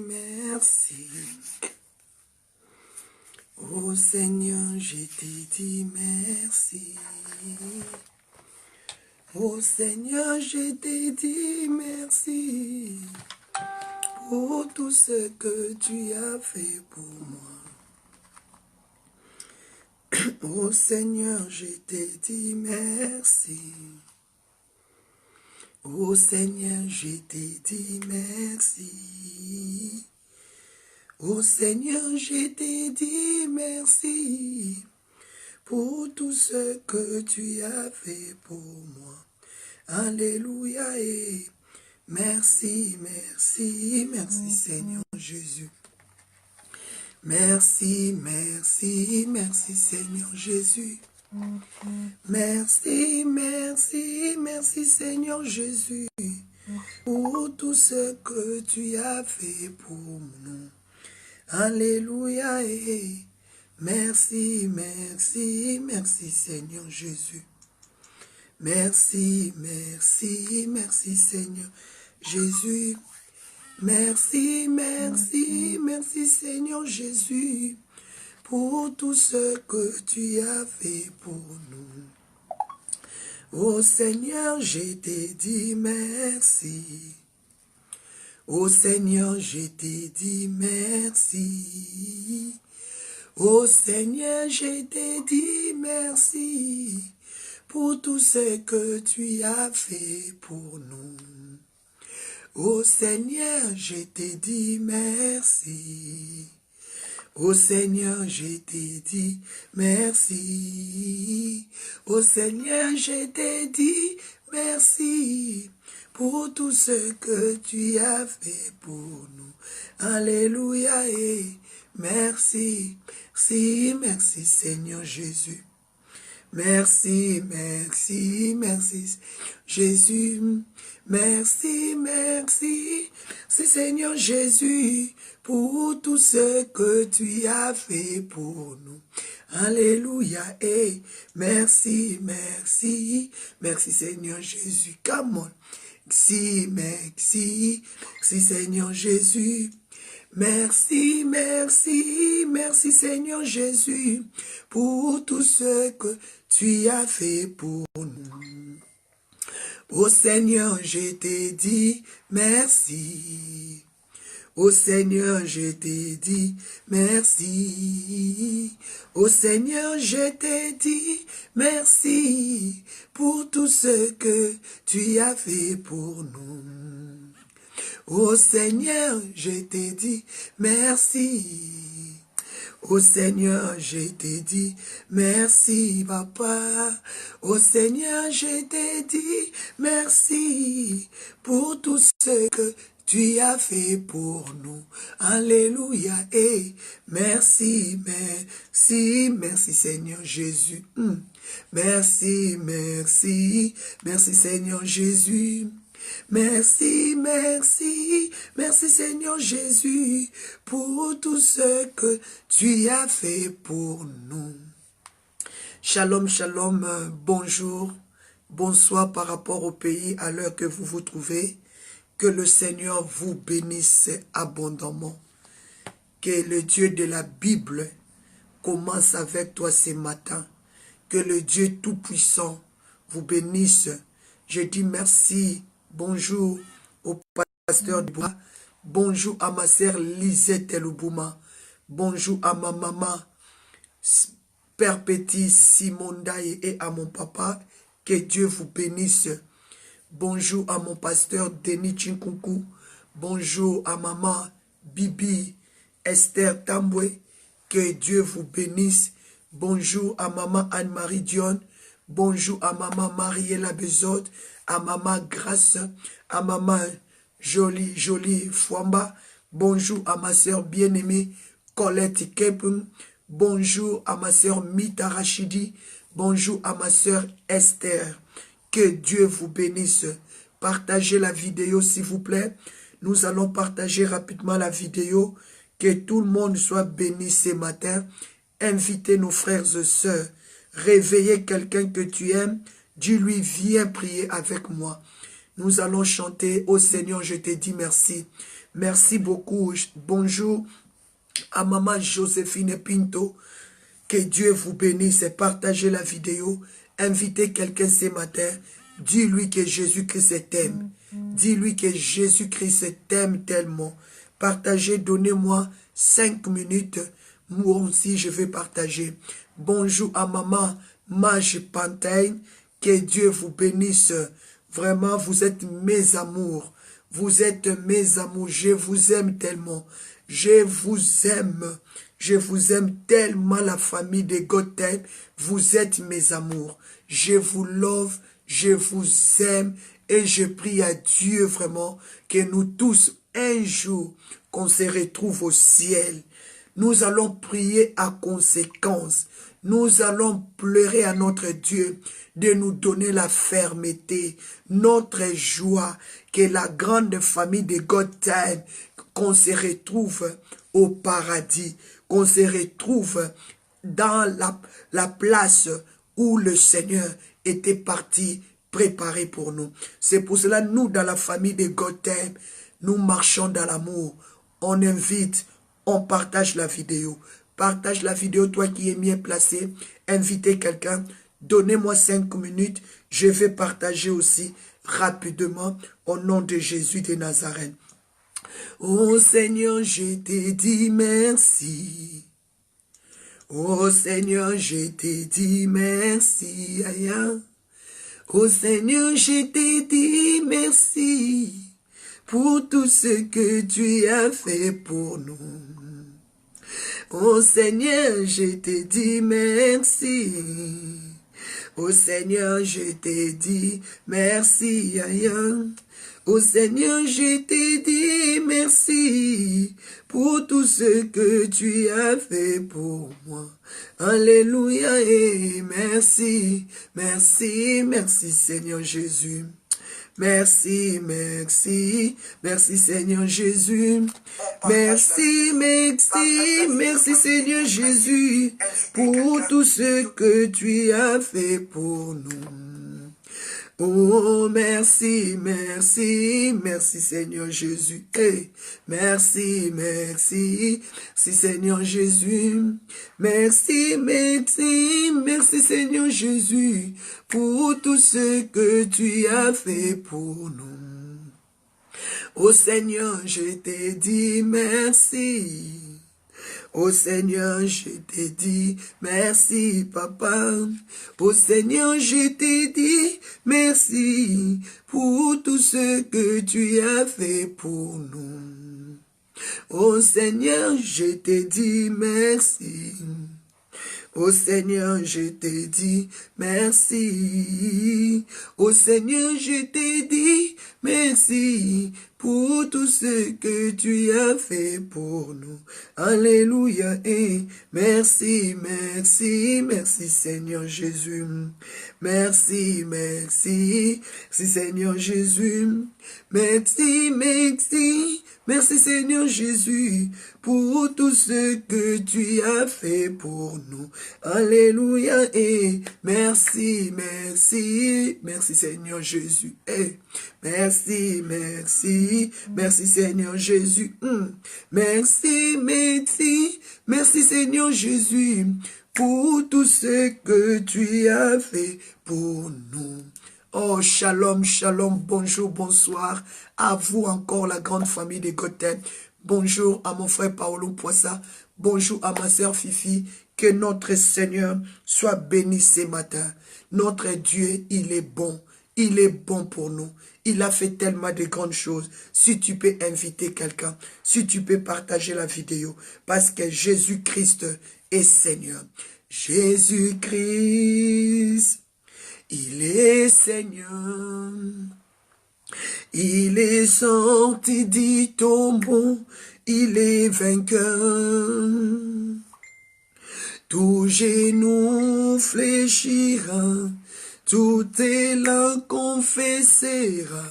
merci. Oh Seigneur, je t'ai dit merci. Oh Seigneur, je t'ai dit merci pour tout ce que tu as fait pour moi. Oh Seigneur, je t'ai dit merci. Oh Seigneur, je t'ai dit merci. Oh Seigneur, je t'ai dit merci pour tout ce que tu as fait pour moi. Alléluia et merci, merci, merci Seigneur Jésus. Merci, merci, merci Seigneur Jésus. Merci, merci, merci Seigneur Jésus pour tout ce que tu as fait pour nous. Alléluia et merci, merci, merci Seigneur Jésus. Merci, merci, merci Seigneur Jésus. Merci, merci, merci Seigneur Jésus pour tout ce que tu as fait pour nous. Oh Seigneur, je t'ai dit merci. Oh Seigneur, je t'ai dit merci. Oh Seigneur, je t'ai dit merci pour tout ce que tu as fait pour nous. Oh Seigneur, je t'ai dit merci. Oh Seigneur, je t'ai dit merci. Oh Seigneur, je t'ai dit merci pour tout ce que tu as fait pour nous. Alléluia et merci, merci, merci Seigneur Jésus. Merci, merci, merci Jésus. Merci, merci, merci Seigneur Jésus pour tout ce que tu as fait pour nous. Alléluia et merci, merci, merci Seigneur Jésus. Come on. Merci, merci, merci Seigneur Jésus. Merci, merci, merci Seigneur Jésus pour tout ce que tu as fait pour nous. Oh Seigneur, je t'ai dit merci. Oh Seigneur, je t'ai dit merci. Oh Seigneur, je t'ai dit merci pour tout ce que tu as fait pour nous. Oh Seigneur, je t'ai dit merci. Oh Seigneur, je t'ai dit merci, papa. Oh Seigneur, je t'ai dit merci pour tout ce que tu as fait pour nous. Alléluia et merci, merci, merci Seigneur Jésus. Merci, merci, merci Seigneur Jésus. Merci, merci, merci Seigneur Jésus pour tout ce que tu as fait pour nous. Shalom, shalom, bonjour, bonsoir par rapport au pays à l'heure que vous vous trouvez. Que le Seigneur vous bénisse abondamment. Que le Dieu de la Bible commence avec toi ce matin. Que le Dieu Tout-Puissant vous bénisse. Je dis merci. Bonjour au pasteur Dubois. Bonjour à ma sœur Lisette Eloubouma. Bonjour à ma maman Père Petit Simondaï et à mon papa. Que Dieu vous bénisse. Bonjour à mon pasteur Denis Chinkunku. Bonjour à maman Bibi Esther Tamboué. Que Dieu vous bénisse. Bonjour à maman Anne-Marie Dion. Bonjour à maman Mariella Bezot. À maman Grâce. À maman Jolie Fouamba. Bonjour à ma soeur bien-aimée Colette Kepun. Bonjour à ma soeur Mita Rachidi. Bonjour à ma soeur Esther. Que Dieu vous bénisse. Partagez la vidéo s'il vous plaît. Nous allons partager rapidement la vidéo. Que tout le monde soit béni ce matin. Invitez nos frères et sœurs. Réveillez quelqu'un que tu aimes. Dis-lui, viens prier avec moi. Nous allons chanter, ô Seigneur, je te dis merci. Merci beaucoup. Bonjour à maman Joséphine Pinto. Que Dieu vous bénisse et partagez la vidéo. Invitez quelqu'un ce matin. Dis-lui que Jésus-Christ t'aime. Dis-lui que Jésus-Christ t'aime tellement. Partagez, donnez-moi 5 minutes. Moi aussi, je vais partager. Bonjour à maman Mage Pantaigne. Que Dieu vous bénisse. Vraiment, vous êtes mes amours. Vous êtes mes amours. Je vous aime tellement. Je vous aime. Je vous aime tellement, la famille de Gotham. Vous êtes mes amours. Je vous love, je vous aime et je prie à Dieu vraiment que nous tous, un jour, qu'on se retrouve au ciel. Nous allons prier à conséquence. Nous allons pleurer à notre Dieu de nous donner la fermeté, notre joie, que la grande famille de Gotham, qu'on se retrouve au paradis, qu'on se retrouve dans la place où le Seigneur était parti préparer pour nous. C'est pour cela, nous, dans la famille de Gotham, nous marchons dans l'amour. On invite, on partage la vidéo. Partage la vidéo, toi qui es bien placé. Invitez quelqu'un. Donnez-moi 5 minutes. Je vais partager aussi rapidement au nom de Jésus de Nazareth. Oh Seigneur, je t'ai dit merci. Oh Seigneur, je t'ai dit merci. Aïe. Oh Seigneur, je t'ai dit merci pour tout ce que tu as fait pour nous. Oh Seigneur, je t'ai dit merci. Oh Seigneur, je t'ai dit merci. Aïe. Oh Seigneur, je t'ai dit merci pour tout ce que tu as fait pour moi. Alléluia et merci, merci, merci Seigneur Jésus. Merci, merci, merci Seigneur Jésus. Merci, merci, merci Seigneur Jésus pour tout ce que tu as fait pour nous. Oh, merci, merci, merci Seigneur Jésus. Hey, merci, merci, merci Seigneur Jésus. Merci, merci, merci Seigneur Jésus pour tout ce que tu as fait pour nous. Oh Seigneur, je t'ai dit merci. Oh Seigneur, je t'ai dit merci, papa. Oh Seigneur, je t'ai dit merci pour tout ce que tu as fait pour nous. Oh Seigneur, je t'ai dit merci. Oh Seigneur, je t'ai dit merci. Oh Seigneur, je t'ai dit merci pour tout ce que tu as fait pour nous. Alléluia et merci, merci, merci Seigneur Jésus. Merci, merci, merci Seigneur Jésus. Merci, merci, merci Seigneur Jésus pour tout ce que tu as fait pour nous. Alléluia et merci, merci, merci Seigneur Jésus. Et merci, merci, merci Seigneur Jésus. Merci, merci, merci Seigneur Jésus pour tout ce que tu as fait pour nous. Oh, shalom, shalom, bonjour, bonsoir. À vous encore, la grande famille de Gotham. Bonjour à mon frère Paolo Poissa. Bonjour à ma sœur Fifi. Que notre Seigneur soit béni ce matin. Notre Dieu, il est bon. Il est bon pour nous. Il a fait tellement de grandes choses. Si tu peux inviter quelqu'un, si tu peux partager la vidéo, parce que Jésus-Christ est Seigneur. Jésus-Christ, il est Seigneur. Il est sorti du tombeau, il est vainqueur. Tout genou fléchira, toute langue confessera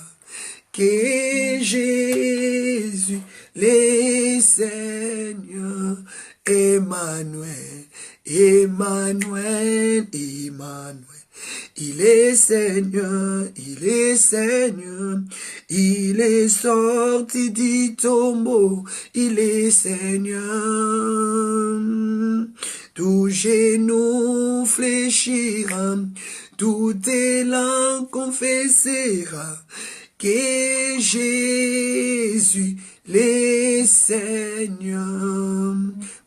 que Jésus l'est Seigneur. Emmanuel, Emmanuel, Emmanuel. il est Seigneur, il est Seigneur. Il est sorti du tombeau, il est Seigneur. Tout genou fléchira, tout élan confessera que Jésus les Seigneur.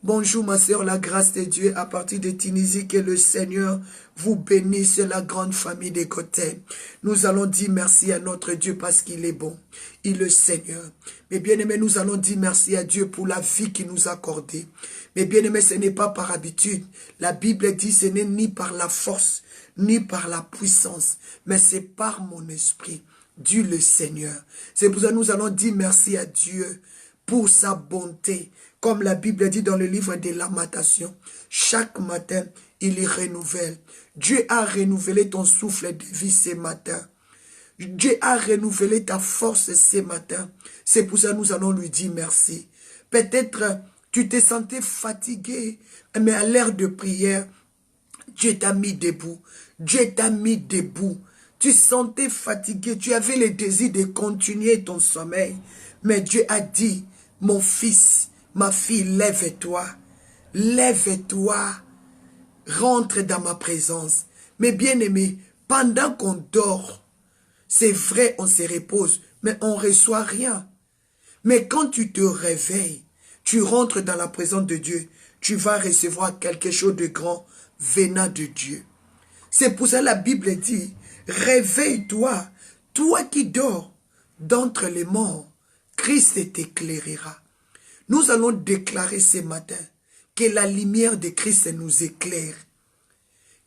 Bonjour ma sœur, la grâce de Dieu à partir de Tunisie, que le Seigneur vous bénisse, la grande famille des côtés. Nous allons dire merci à notre Dieu parce qu'il est bon, il est le Seigneur. Mais bien aimés, nous allons dire merci à Dieu pour la vie qu'il nous a accordée. Mais bien aimés, ce n'est pas par habitude. La Bible dit ce n'est ni par la force, ni par la puissance, mais c'est par mon esprit. Dieu le Seigneur. C'est pour ça que nous allons dire merci à Dieu pour sa bonté. Comme la Bible dit dans le livre des Lamentations, chaque matin, il y renouvelle. Dieu a renouvelé ton souffle de vie ce matin. Dieu a renouvelé ta force ce matin. C'est pour ça que nous allons lui dire merci. Peut-être tu te sentais fatigué, mais à l'heure de prière, Dieu t'a mis debout. Dieu t'a mis debout. Tu sentais fatigué, tu avais le désir de continuer ton sommeil. Mais Dieu a dit, mon fils, ma fille, lève-toi. Lève-toi. Rentre dans ma présence. Mais bien aimé, pendant qu'on dort, c'est vrai, on se repose, mais on ne reçoit rien. Mais quand tu te réveilles, tu rentres dans la présence de Dieu, tu vas recevoir quelque chose de grand venant de Dieu. C'est pour ça que la Bible dit, réveille-toi, toi qui dors d'entre les morts, Christ t'éclairera. Nous allons déclarer ce matin que la lumière de Christ nous éclaire.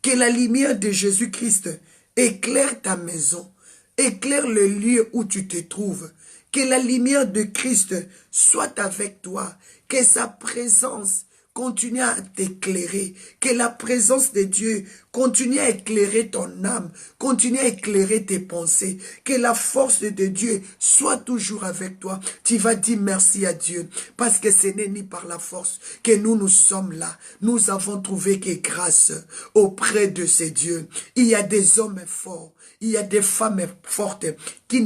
Que la lumière de Jésus-Christ éclaire ta maison, éclaire le lieu où tu te trouves. Que la lumière de Christ soit avec toi, que sa présence continue à t'éclairer, que la présence de Dieu continue à éclairer ton âme, continue à éclairer tes pensées, que la force de Dieu soit toujours avec toi. Tu vas dire merci à Dieu, parce que ce n'est ni par la force que nous sommes là. Nous avons trouvé que grâce auprès de ces dieux. Il y a des hommes forts, il y a des femmes fortes qui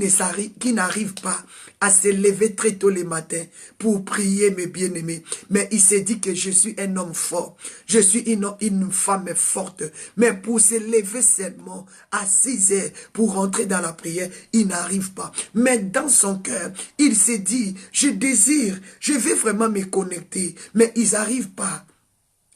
n'arrivent pas à se lever très tôt le matin pour prier, mes bien-aimés. Mais il s'est dit que je suis un homme fort, je suis une femme forte. Mais pour se lever seulement à 6 heures pour rentrer dans la prière, il n'arrive pas. Mais dans son cœur, il s'est dit, je désire, je vais vraiment me connecter. Mais ils n'arrivent pas.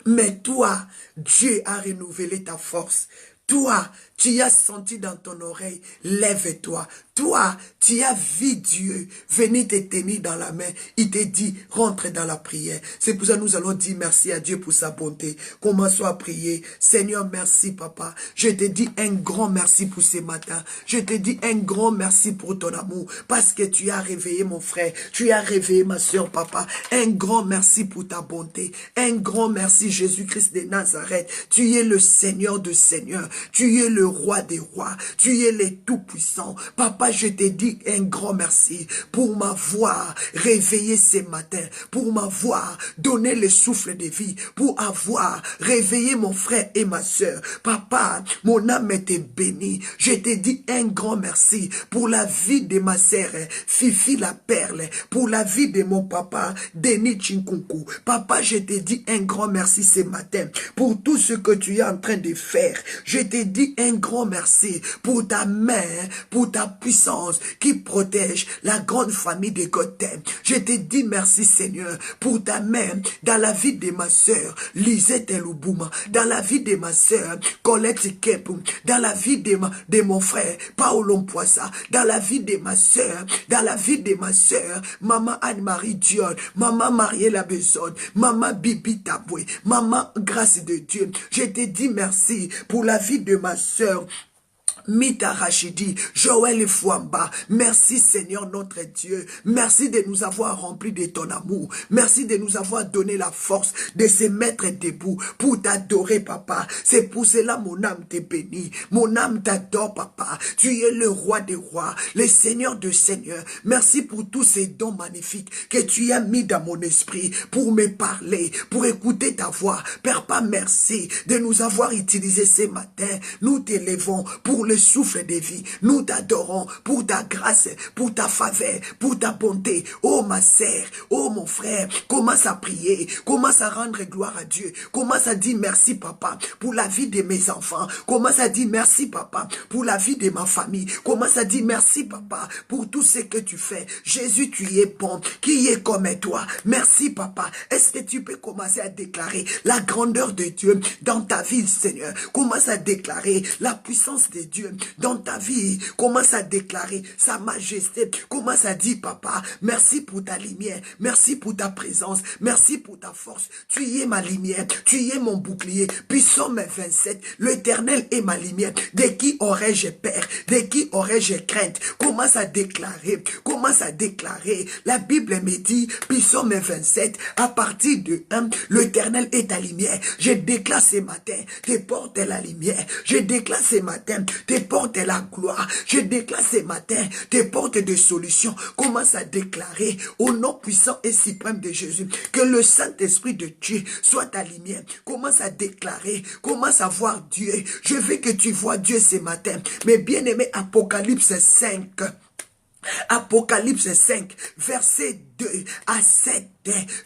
Mais toi, Dieu a renouvelé ta force. Toi, tu as senti dans ton oreille, lève-toi. Toi, tu as vu Dieu venir te tenir dans la main. Il te dit, rentre dans la prière. C'est pour ça que nous allons dire merci à Dieu pour sa bonté. Commençons à prier. Seigneur, merci papa. Je te dis un grand merci pour ce matin. Je te dis un grand merci pour ton amour. Parce que tu as réveillé mon frère. Tu as réveillé ma soeur, papa. Un grand merci pour ta bonté. Un grand merci, Jésus-Christ de Nazareth. Tu es le Seigneur de Seigneurs. Tu es le roi des rois. Tu es le tout-puissant. Papa, je te dis un grand merci pour m'avoir réveillé ce matin, pour m'avoir donné le souffle de vie, pour avoir réveillé mon frère et ma soeur. Papa, mon âme était bénie. Je te dis un grand merci pour la vie de ma sœur, Fifi la Perle, pour la vie de mon papa, Denis Chinkunku. Papa, je te dis un grand merci ce matin pour tout ce que tu es en train de faire. Je te dis un grand merci pour ta main, pour ta puissance qui protège la grande famille de Gotham. Je te dis merci Seigneur pour ta main dans la vie de ma sœur Lisette Eloubouma, dans la vie de ma sœur Colette Kepou, dans la vie de mon frère Paolo Mpoissa, dans la vie de ma sœur, dans la vie de ma sœur Maman Anne-Marie Dion, Maman Mariella Besson, Maman Bibi Taboué, Maman Grâce de Dieu. Je te dis merci pour la vie de ma sœur Mita Rachidi, Joël Fouamba, merci Seigneur notre Dieu, merci de nous avoir remplis de ton amour, merci de nous avoir donné la force de se mettre debout pour t'adorer papa, c'est pour cela mon âme te bénit, mon âme t'adore papa, tu es le roi des rois, le Seigneur de seigneurs, merci pour tous ces dons magnifiques que tu as mis dans mon esprit pour me parler, pour écouter ta voix, Père pas merci de nous avoir utilisés ce matin, nous t'élevons pour le souffle de vie. Nous t'adorons pour ta grâce, pour ta faveur, pour ta bonté. Oh ma sœur, oh mon frère, commence à prier, commence à rendre gloire à Dieu. Commence à dire merci papa pour la vie de mes enfants. Commence à dire merci papa pour la vie de ma famille. Commence à dire merci papa pour tout ce que tu fais. Jésus, tu es bon. Qui est comme toi? Merci papa. Est-ce que tu peux commencer à déclarer la grandeur de Dieu dans ta vie, Seigneur? Commence à déclarer la puissance de Dieu dans ta vie, commence à déclarer sa majesté, commence à dire papa, merci pour ta lumière, merci pour ta présence, merci pour ta force, tu es ma lumière, tu es mon bouclier. Puis Psaume 27, l'Éternel est ma lumière, de qui aurais-je peur, de qui aurais-je crainte? Commence à déclarer, la Bible me dit, puis Psaume 27, à partir de 1, l'Éternel est ta lumière. Je déclare ce matin, tes portes la lumière, je déclare ce matin, tes portes la gloire. Je déclare ce matin tes portes de solution. Commence à déclarer au nom puissant et suprême de Jésus que le Saint-Esprit de Dieu soit ta lumière. Commence à déclarer, commence à voir Dieu. Je veux que tu vois Dieu ce matin. Mais bien aimé, Apocalypse 5. Apocalypse 5, verset 2 à 7.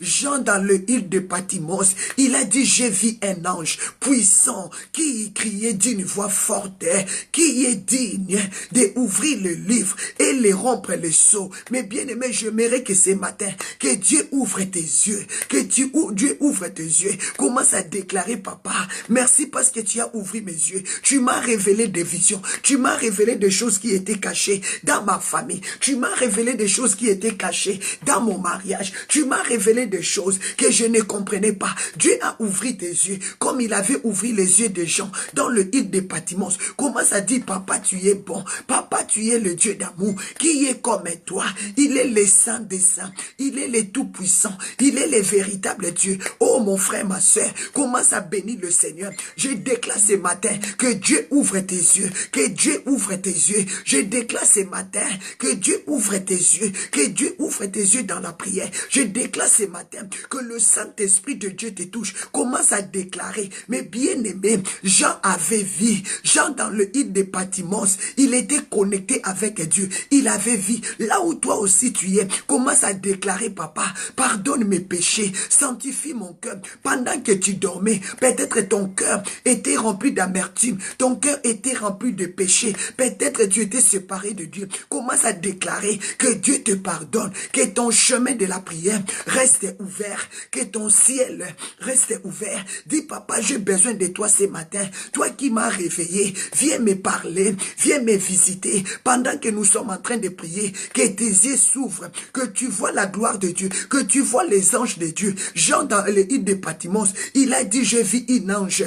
Jean dans le île de Patmos, il a dit, j'ai vu un ange puissant qui criait d'une voix forte, qui est digne d'ouvrir le livre et de rompre le sceau. Mais bien aimé, j'aimerais que ce matin, que Dieu ouvre tes yeux, Dieu ouvre tes yeux. Commence à déclarer, papa, merci parce que tu as ouvert mes yeux. Tu m'as révélé des visions, tu m'as révélé des choses qui étaient cachées dans ma famille, tu m'as révélé des choses qui étaient cachées dans mon mariage, tu m'as révélé des choses que je ne comprenais pas. Dieu a ouvert tes yeux comme il avait ouvert les yeux des gens dans le île de Patmos. Commence à dire, papa, tu es bon. Papa, tu es le Dieu d'amour qui est comme toi. Il est le Saint des Saints. Il est le Tout-Puissant. Il est le véritable Dieu. Oh, mon frère, ma soeur, commence à bénir le Seigneur. Je déclare ce matin que Dieu ouvre tes yeux. Que Dieu ouvre tes yeux. Je déclare ce matin que Dieu ouvre tes yeux. Que Dieu ouvre tes yeux dans la prière. Je déclare ce matin que le Saint-Esprit de Dieu te touche. Commence à déclarer, mais bien aimé, Jean avait vu, Jean dans le île de Patmos, il était connecté avec Dieu, il avait vu, là où toi aussi tu es, commence à déclarer, papa, pardonne mes péchés, sanctifie mon cœur. Pendant que tu dormais, peut-être ton cœur était rempli d'amertume, ton cœur était rempli de péché, peut-être tu étais séparé de Dieu. Commence à déclarer que Dieu te pardonne, que ton chemin de la prière reste ouvert, que ton ciel reste ouvert. Dis, papa, j'ai besoin de toi ce matin. Toi qui m'as réveillé, viens me parler, viens me visiter. Pendant que nous sommes en train de prier, que tes yeux s'ouvrent, que tu vois la gloire de Dieu, que tu vois les anges de Dieu. Jean dans l'île de Patmos, il a dit, je vis un ange.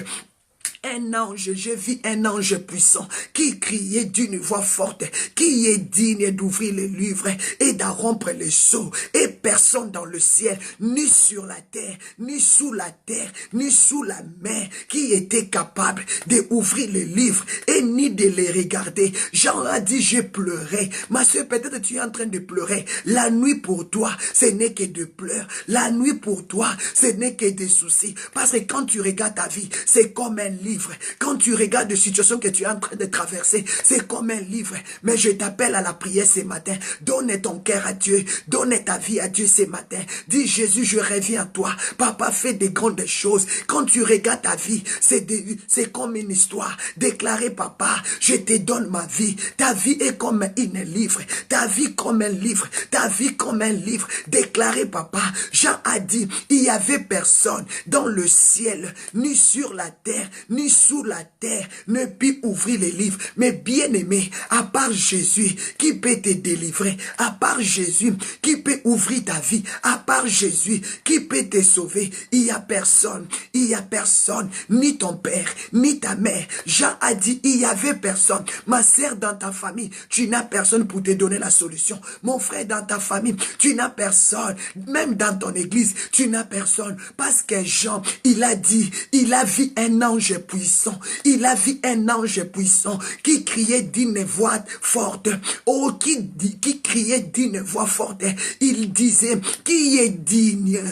Un ange, je vis un ange puissant qui criait d'une voix forte, qui est digne d'ouvrir les livres et d'en rompre les sceaux. Et personne dans le ciel, ni sur la terre, ni sous la terre, ni sous la mer, qui était capable d'ouvrir les livres et ni de les regarder. Jean a dit, j'ai pleuré. Ma soeur, peut-être tu es en train de pleurer. La nuit pour toi, ce n'est que de pleurs. La nuit pour toi, ce n'est que des soucis. Parce que quand tu regardes ta vie, c'est comme un livre. Quand tu regardes les situations que tu es en train de traverser, c'est comme un livre. Mais je t'appelle à la prière ce matin. Donne ton cœur à Dieu. Donne ta vie à Dieu ce matin. Dis, Jésus, je reviens à toi. Papa, fais des grandes choses. Quand tu regardes ta vie, c'est comme une histoire. Déclarez, papa, je te donne ma vie. Ta vie est comme un livre. Ta vie comme un livre. Ta vie comme un livre. Déclarez, papa. Jean a dit, il y avait personne dans le ciel, ni sur la terre, ni ni sous la terre ne peut ouvrir les livres. Mais bien aimé, à part Jésus qui peut te délivrer, à part Jésus qui peut ouvrir ta vie, à part Jésus qui peut te sauver, il n'y a personne, ni ton père, ni ta mère. Jean a dit, il n'y avait personne. Ma sœur, dans ta famille, tu n'as personne pour te donner la solution. Mon frère, dans ta famille, tu n'as personne. Même dans ton église, tu n'as personne. Parce que Jean, il a dit, il a vu un ange puissant. Il a vu un ange puissant qui criait d'une voix forte. Oh, qui criait d'une voix forte. Il disait, qui est digne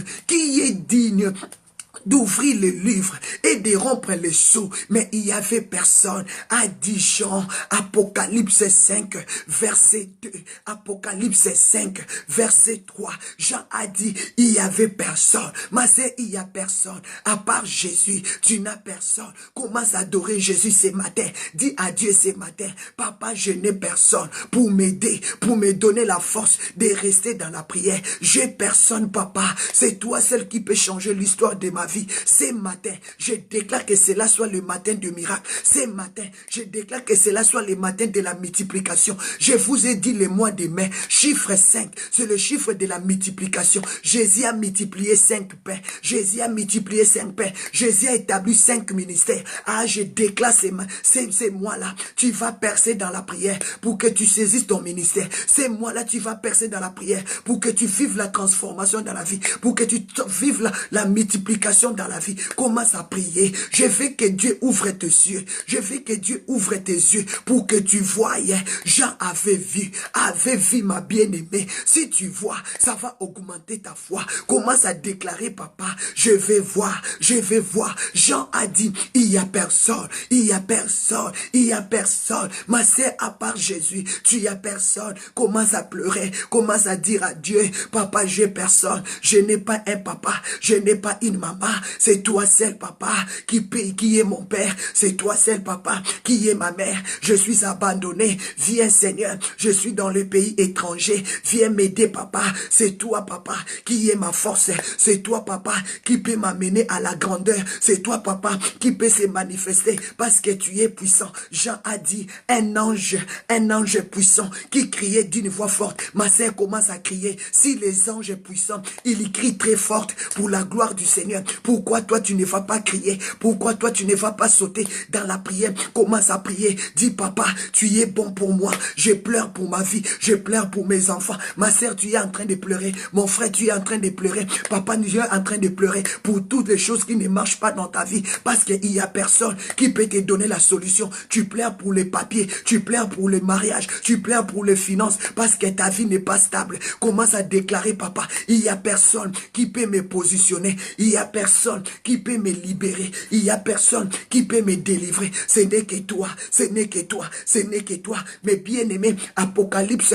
d'ouvrir le livre et de rompre les sceaux, mais il y avait personne. A dit Jean, Apocalypse 5, verset 2, Apocalypse 5, verset 3, Jean a dit, il y avait personne. Mais c'est, il y a personne. À part Jésus, tu n'as personne. Commence à adorer Jésus ce matin. Dis à Dieu ce matin, papa, je n'ai personne pour m'aider, pour me donner la force de rester dans la prière. J'ai personne, papa. C'est toi seul qui peut changer l'histoire de ma vie. Ce matin, je déclare que cela soit le matin du miracle. Ce matin, je déclare que cela soit le matin de la multiplication. Je vous ai dit le mois de mai, chiffre 5, c'est le chiffre de la multiplication. Jésus a multiplié 5 pains. Jésus a multiplié 5 pains. Jésus a établi 5 ministères. Ah, je déclare ces mois-là, tu vas percer dans la prière pour que tu saisisses ton ministère. Ces mois-là, tu vas percer dans la prière pour que tu vives la transformation dans la vie, pour que tu vives la multiplication dans la vie. Commence à prier. Je veux que Dieu ouvre tes yeux. Je veux que Dieu ouvre tes yeux pour que tu voyes. Jean avait vu ma bien-aimée. Si tu vois, ça va augmenter ta foi. Commence à déclarer, papa, je vais voir, je vais voir. Jean a dit, il n'y a personne, il n'y a personne, il n'y a personne. Ma sœur, à part Jésus, tu n'y as personne. Commence à pleurer, commence à dire à Dieu, papa, j'ai personne. Je n'ai pas un papa, je n'ai pas une maman. C'est toi seul, papa, qui est mon père. C'est toi seul, papa, qui est ma mère. Je suis abandonné. Viens, Seigneur. Je suis dans le pays étranger. Viens m'aider, papa. C'est toi, papa, qui est ma force. C'est toi, papa, qui peut m'amener à la grandeur. C'est toi, papa, qui peut se manifester parce que tu es puissant. Jean a dit, un ange puissant qui criait d'une voix forte. Ma sœur commence à crier. Si les anges puissants, ils crient très fort pour la gloire du Seigneur. Pourquoi toi tu ne vas pas crier? Pourquoi toi tu ne vas pas sauter dans la prière? Commence à prier. Dis, papa, tu es bon pour moi. Je pleure pour ma vie. Je pleure pour mes enfants. Ma sœur, tu es en train de pleurer. Mon frère, tu es en train de pleurer. Papa, tu es en train de pleurer pour toutes les choses qui ne marchent pas dans ta vie. Parce qu'il n'y a personne qui peut te donner la solution. Tu pleures pour les papiers. Tu pleures pour le mariage. Tu pleures pour les finances. Parce que ta vie n'est pas stable. Commence à déclarer, papa, il n'y a personne qui peut me positionner. Il n'y a personne qui peut me libérer. Il n'y a personne qui peut me délivrer. Ce n'est que toi. Ce n'est que toi. Ce n'est que toi. Mais bien aimé, Apocalypse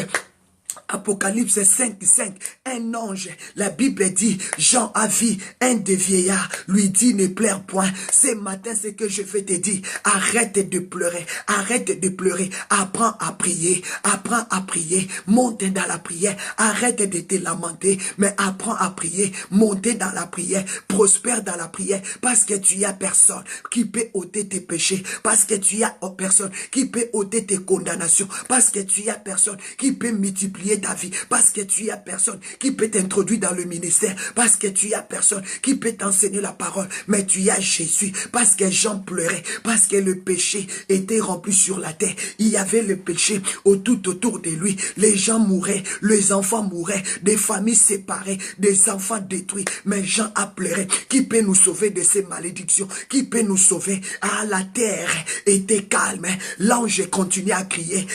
5, 5, un ange, la Bible dit, Jean a vu un des vieillards, lui dit, ne pleure point. Ce matin, c'est que je vais te dire, arrête de pleurer, apprends à prier, monte dans la prière, arrête de te lamenter, mais apprends à prier, monte dans la prière, prospère dans la prière, parce que tu as personne qui peut ôter tes péchés, parce que tu as personne qui peut ôter tes condamnations, parce que tu as personne qui peut multiplier ta vie, parce que tu as personne qui peut t'introduire dans le ministère, parce que tu as personne qui peut t'enseigner la parole, mais tu as Jésus, parce que Jean pleurait, parce que le péché était rempli sur la terre, il y avait le péché tout autour de lui, les gens mouraient, les enfants mouraient, des familles séparées, des enfants détruits, mais Jean a pleuré. Qui peut nous sauver de ces malédictions? Qui peut nous sauver? Ah, la terre était calme, l'ange continuait à crier,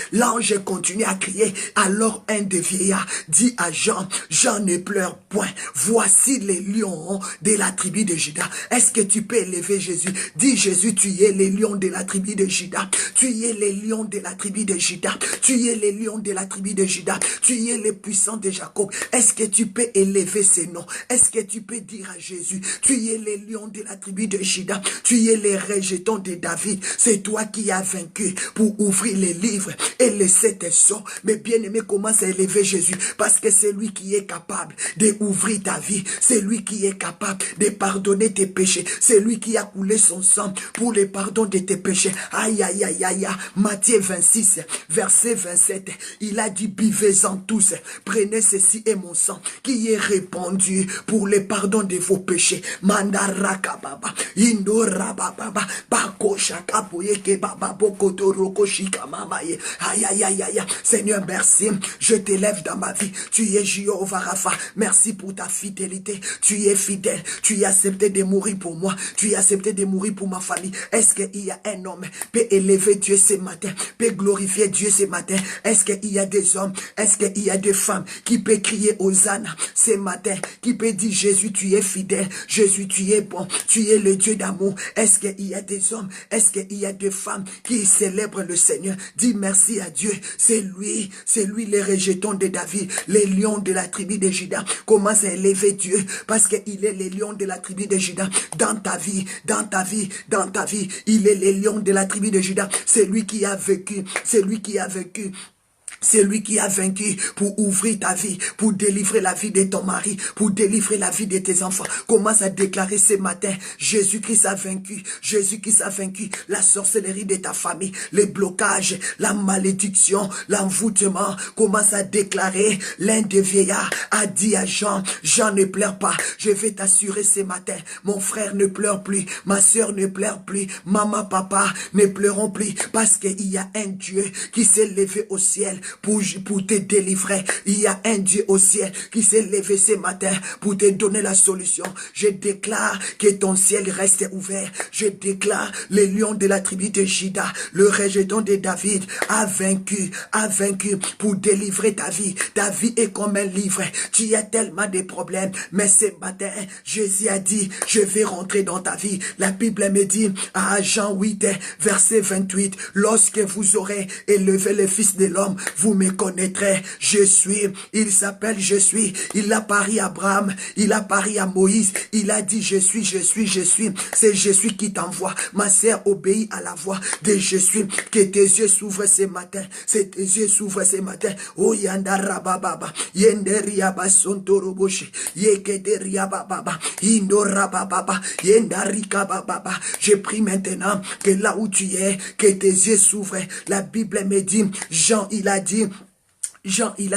alors un des vieillards dit à Jean, Jean, ne pleure point, voici les lions de la tribu de Juda. Est-ce que tu peux élever Jésus? Dis, Jésus, tu es les lions de la tribu de Juda, tu es les lions de la tribu de Juda, tu es les lions de la tribu de Juda, tu es les puissants de Jacob. Est-ce que tu peux élever ces noms? Est-ce que tu peux dire à Jésus, tu es les lions de la tribu de Juda, tu es les rejetons de David, c'est toi qui as vaincu pour ouvrir les livres et les 7 sceaux. Mais bien aimé, commence à élever Jésus, parce que c'est lui qui est capable d'ouvrir ta vie, c'est lui qui est capable de pardonner tes péchés, c'est lui qui a coulé son sang pour le pardon de tes péchés. Aïe, aïe, aïe, aïe, Matthieu 26, verset 27, il a dit, buvez-en tous, prenez ceci et mon sang, qui est répandu pour le pardon de vos péchés. Mandaraka baba, indora baba, bako shaka boyeke baba, boko toroko shika mamaye. Aïe, aïe, aïe, aïe, Seigneur, merci, je t'élève dans ma vie, tu es Jéhovah Rapha, merci pour ta fidélité, tu es fidèle, tu as accepté de mourir pour moi, tu as accepté de mourir pour ma famille. Est-ce qu'il y a un homme peut élever Dieu ce matin, peut glorifier Dieu ce matin? Est-ce qu'il y a des hommes, est-ce qu'il y a des femmes qui peut crier Hosanna ce matin, qui peut dire Jésus tu es fidèle, Jésus tu es bon, tu es le Dieu d'amour? Est-ce qu'il y a des hommes, est-ce qu'il y a des femmes qui célèbrent le Seigneur? Dis merci à Dieu, c'est lui les rejetons de David, les lions de la tribu de Juda. Commence à élever Dieu parce qu'il est le lion de la tribu de Juda. Dans ta vie, dans ta vie, dans ta vie, il est le lion de la tribu de Juda. C'est lui qui a vécu, c'est lui qui a vécu. C'est lui qui a vaincu pour ouvrir ta vie, pour délivrer la vie de ton mari, pour délivrer la vie de tes enfants. Commence à déclarer ce matin, Jésus-Christ a vaincu, Jésus-Christ a vaincu la sorcellerie de ta famille, les blocages, la malédiction, l'envoûtement. Commence à déclarer, l'un des vieillards a dit à Jean, Jean ne pleure pas, je vais t'assurer ce matin, mon frère ne pleure plus, ma soeur ne pleure plus, maman, papa ne pleurons plus, parce qu'il y a un Dieu qui s'est levé au ciel pour te délivrer. Il y a un Dieu au ciel qui s'est levé ce matin pour te donner la solution. Je déclare que ton ciel reste ouvert. Je déclare le lion de la tribu de Juda, le rejeton de David, a vaincu pour délivrer ta vie. Ta vie est comme un livre. Tu as tellement de problèmes, mais ce matin, Jésus a dit, je vais rentrer dans ta vie. La Bible me dit, à Jean 8, verset 28, lorsque vous aurez élevé le Fils de l'homme, vous me connaîtrez, je suis, il s'appelle je suis, il a pari à Abraham, il a pari à Moïse, il a dit je suis, c'est je suis qui t'envoie, ma sœur obéit à la voix de je suis, que tes yeux s'ouvrent ce matin, c'est tes yeux s'ouvrent ce matin, oh yandara baba, yenderia basontoroboshi, yekederia baba, indora baba, yendarika baba, je prie maintenant que là où tu es, que tes yeux s'ouvrent, la Bible me dit, Jean il a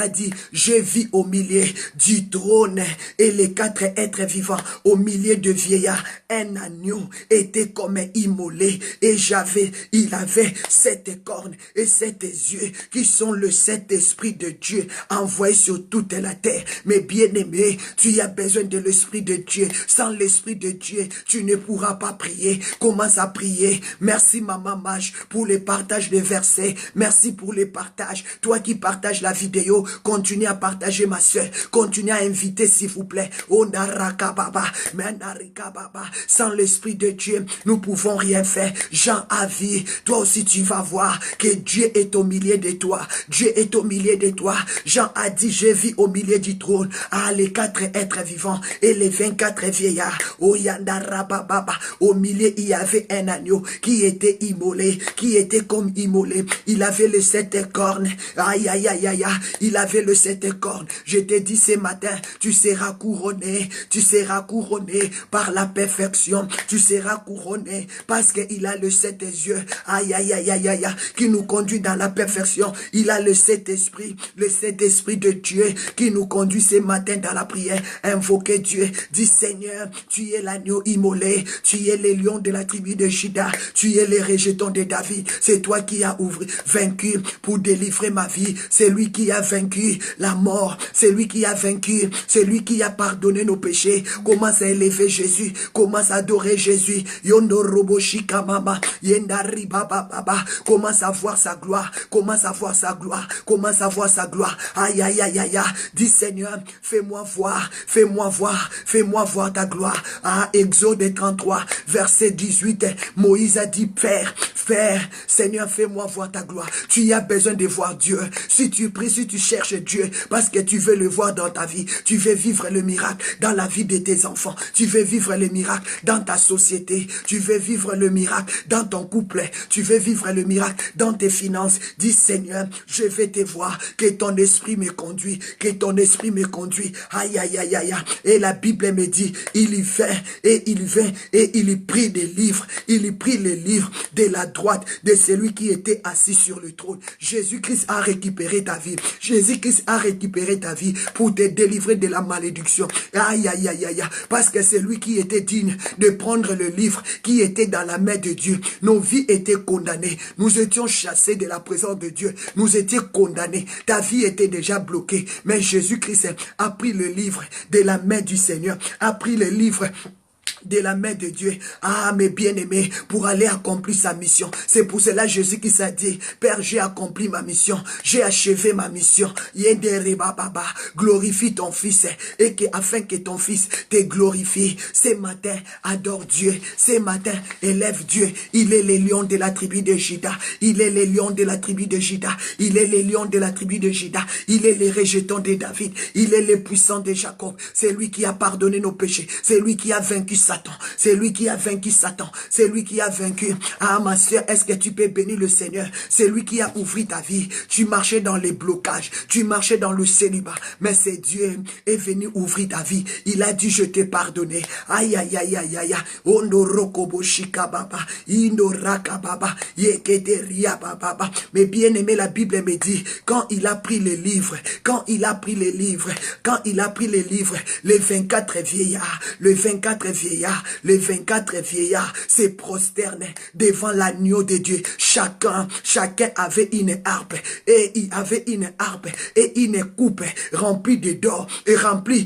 dit, je vis au milieu du trône et les quatre êtres vivants, au milieu de vieillards, un agneau était comme immolé et il avait 7 cornes et 7 yeux qui sont le Saint-Esprit de Dieu envoyé sur toute la terre. Mais bien-aimé, tu as besoin de l'Esprit de Dieu. Sans l'Esprit de Dieu, tu ne pourras pas prier. Commence à prier. Merci Maman Mage pour le partage des versets. Merci pour le partage. Toi qui partages la vidéo, continue à partager ma soeur, continue à inviter s'il vous plaît. Sans l'Esprit de Dieu, nous pouvons rien faire. Jean a vu, toi aussi tu vas voir que Dieu est au milieu de toi. Dieu est au milieu de toi. Jean a dit, je vis au milieu du trône, les 4 êtres vivants et les 24 vieillards. Au milieu il y avait un agneau qui était immolé, qui était comme immolé. Il avait les 7 cornes. Aïe aïe aïe aïe. Il avait le 7 cornes. Je te dis ce matin, tu seras couronné par la perfection. Tu seras couronné parce qu'il a le 7 yeux. Aïe, aïe, aïe, aïe, aïe, qui nous conduit dans la perfection. Il a le Saint-Esprit, le Saint-Esprit de Dieu qui nous conduit ce matin dans la prière. Invoquez Dieu. Dis Seigneur, tu es l'agneau immolé. Tu es le lion de la tribu de Juda. Tu es le rejeton de David. C'est toi qui as vaincu pour délivrer ma vie. C'est lui qui a vaincu la mort, c'est lui qui a vaincu, c'est lui qui a pardonné nos péchés. Commence à élever Jésus, commence à adorer Jésus. Commence à voir sa gloire, commence à voir sa gloire, commence à voir sa gloire. Aïe aïe aïe aïe, dis Seigneur, fais-moi voir ta gloire. Exode 33 verset 18, Moïse a dit, Père, Seigneur, fais-moi voir ta gloire. Tu as besoin de voir Dieu. Si tu pries prie, si tu cherches Dieu, parce que tu veux le voir dans ta vie, tu veux vivre le miracle dans la vie de tes enfants, tu veux vivre le miracle dans ta société, tu veux vivre le miracle dans ton couple, tu veux vivre le miracle dans tes finances, dis Seigneur, je vais te voir, que ton esprit me conduit, que ton esprit me conduit, aïe aïe aïe aïe, et la Bible me dit, il y vint, et il vint, et il y prit des livres, il y prit les livres de la droite de celui qui était assis sur le trône. Jésus-Christ a récupéré ta vie, Jésus-Christ a récupéré ta vie pour te délivrer de la malédiction, aïe aïe aïe aïe, parce que c'est lui qui était digne de prendre le livre qui était dans la main de Dieu. Nos vies étaient condamnées, nous étions chassés de la présence de Dieu, nous étions condamnés, ta vie était déjà bloquée, mais Jésus-Christ a pris le livre de la main du Seigneur, a pris le livre de la main de Dieu, ah mes bien-aimés, pour aller accomplir sa mission. C'est pour cela Jésus qui s'est dit, Père, j'ai accompli ma mission, j'ai achevé ma mission, glorifie ton fils, et que afin que ton fils te glorifie. Ce matin, adore Dieu, ce matin, élève Dieu. Il est le lion de la tribu de Juda, il est le lion de la tribu de Juda, il est le lion de la tribu de Juda, il est le rejeton de David, il est le puissant de Jacob, c'est lui qui a pardonné nos péchés, c'est lui qui a vaincu Satan, c'est lui qui a vaincu Satan, c'est lui qui a vaincu. Ah ma soeur, est-ce que tu peux bénir le Seigneur? C'est lui qui a ouvert ta vie. Tu marchais dans les blocages, tu marchais dans le célibat, mais c'est Dieu est venu ouvrir ta vie. Il a dit, je t'ai pardonné. Aïe aïe aïe aïe aïe. Ondorokobo shikababa, indorakababa, yeketeria baba. Mais bien aimé, la Bible me dit, quand il a pris les livres, quand il a pris les livres, quand il a pris les livres, les 24 vieillards, les 24 vieillards se prosternent devant l'agneau de Dieu. Chacun avait une harpe, et il avait une harpe et une coupe remplie de d'or et remplie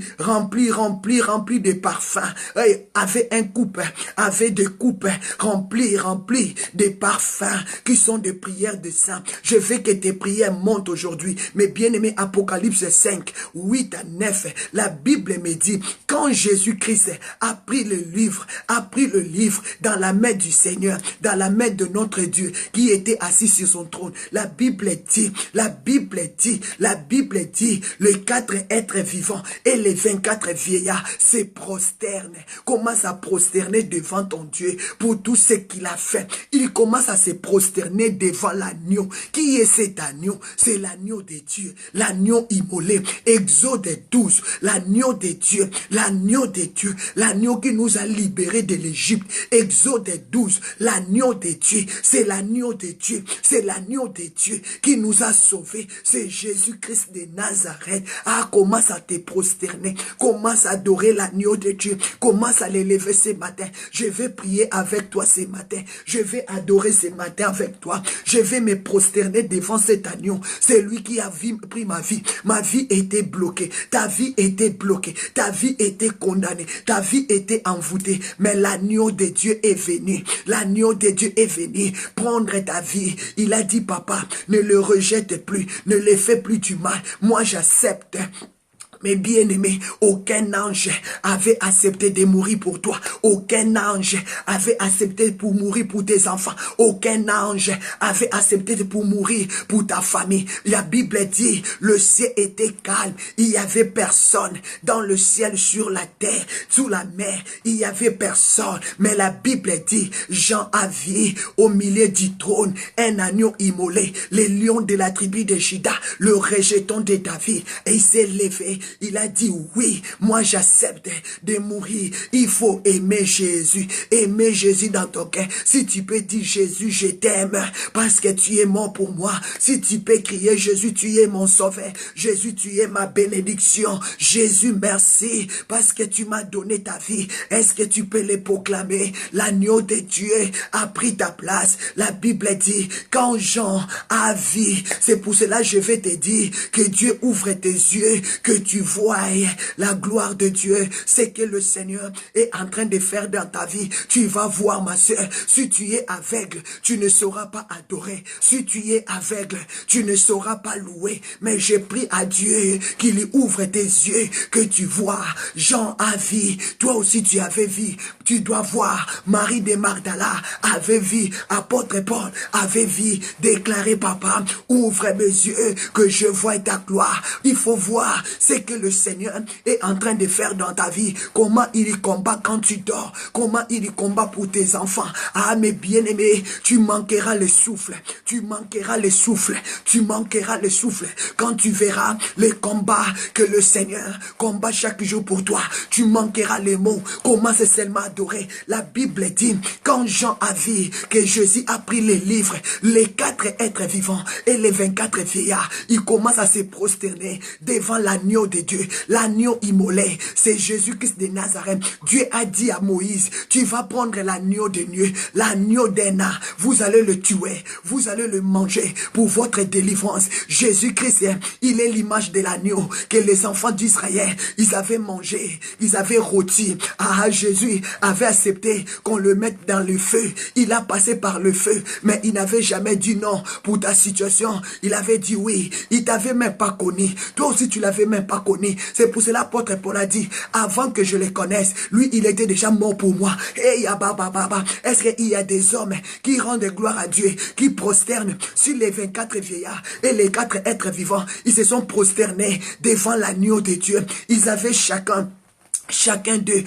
de parfums. Et avait un coupe, avait des coupes remplies de parfums qui sont des prières de saints. Je veux que tes prières montent aujourd'hui. Mais bien aimé, Apocalypse 5, 8 à 9, la Bible me dit, quand Jésus-Christ a pris le livre dans la main du Seigneur, dans la main de notre Dieu qui était assis sur son trône. La Bible dit, les 4 êtres vivants et les 24 vieillards se prosternent, commencent à prosterner devant ton Dieu pour tout ce qu'il a fait. Ils commencent à se prosterner devant l'agneau. Qui est cet agneau? C'est l'agneau de Dieu, l'agneau immolé. Exode 12, l'agneau de Dieu, l'agneau de Dieu, l'agneau qui nous a libérés de l'Égypte. Exode 12, l'agneau de Dieu, c'est l'agneau de Dieu, c'est l'agneau de Dieu qui nous a sauvés. C'est Jésus-Christ de Nazareth. Ah, commence à te prosterner, commence à adorer l'agneau de Dieu, commence à l'élever ce matin. Je vais prier avec toi ce matin, je vais adorer ce matin avec toi, je vais me prosterner devant cet agneau. C'est lui qui a pris ma vie était bloquée, ta vie était bloquée, ta vie était condamnée, ta vie était envoûtée, mais l'agneau de Dieu est venu, l'agneau de Dieu est venu prendre ta vie. Il a dit, papa, ne le rejette plus, ne le fais plus du mal, moi j'accepte. Mais bien aimé, aucun ange avait accepté de mourir pour toi. Aucun ange avait accepté pour mourir pour tes enfants. Aucun ange avait accepté pour mourir pour ta famille. La Bible dit, le ciel était calme. Il n'y avait personne dans le ciel, sur la terre, sous la mer. Il n'y avait personne. Mais la Bible dit, Jean a vu au milieu du trône un agneau immolé, le lion de la tribu de Juda, le rejeton de David. Et il s'est levé. Il a dit, oui, moi j'accepte de mourir. Il faut aimer Jésus dans ton cœur. Si tu peux dire, Jésus, je t'aime parce que tu es mort pour moi. Si tu peux crier, Jésus, tu es mon sauveur. Jésus, tu es ma bénédiction. Jésus, merci parce que tu m'as donné ta vie. Est-ce que tu peux le proclamer? L'agneau de Dieu a pris ta place. La Bible dit, quand Jean a vu, c'est pour cela que je vais te dire que Dieu ouvre tes yeux, que tu vois la gloire de Dieu, c'est que le Seigneur est en train de faire dans ta vie. Tu vas voir, ma soeur, si tu es aveugle, tu ne sauras pas adorer. Si tu es aveugle, tu ne sauras pas louer. Mais j'ai pris à Dieu qu'il ouvre tes yeux, que tu vois. Jean a vu, toi aussi tu avais vu. Tu dois voir, Marie de Magdala avait vu, apôtre Paul avait vu, déclarer, papa, ouvre mes yeux, que je voie ta gloire. Il faut voir ce que le Seigneur est en train de faire dans ta vie. Comment il y combat quand tu dors. Comment il y combat pour tes enfants. Ah, mes bien-aimés, tu manqueras le souffle. Tu manqueras le souffle. Tu manqueras le souffle. Quand tu verras les combats que le Seigneur combat chaque jour pour toi, tu manqueras les mots. Comment c'est seulement adorer. La Bible dit, quand Jean a vu que Jésus a pris les livres, les 4 êtres vivants et les 24 vieillards, ils commencent à se prosterner devant l'agneau de Dieu, l'agneau immolé. C'est Jésus-Christ de Nazareth. Dieu a dit à Moïse, tu vas prendre l'agneau de Dieu, l'agneau d'Ena, vous allez le tuer, vous allez le manger pour votre délivrance. Jésus-Christ, il est l'image de l'agneau que les enfants d'Israël, ils avaient mangé, ils avaient rôti. Ah, Jésus avait accepté qu'on le mette dans le feu. Il a passé par le feu, mais il n'avait jamais dit non pour ta situation. Il avait dit oui. Il t'avait même pas connu. Toi aussi, tu l'avais même pas connu. C'est pour cela l'apôtre Paul a dit, avant que je le connaisse, lui, il était déjà mort pour moi. Hey, est-ce qu'il y a des hommes qui rendent gloire à Dieu, qui prosternent sur les 24 vieillards et les 4 êtres vivants? Ils se sont prosternés devant l'agneau de Dieu. Ils avaient chacun d'eux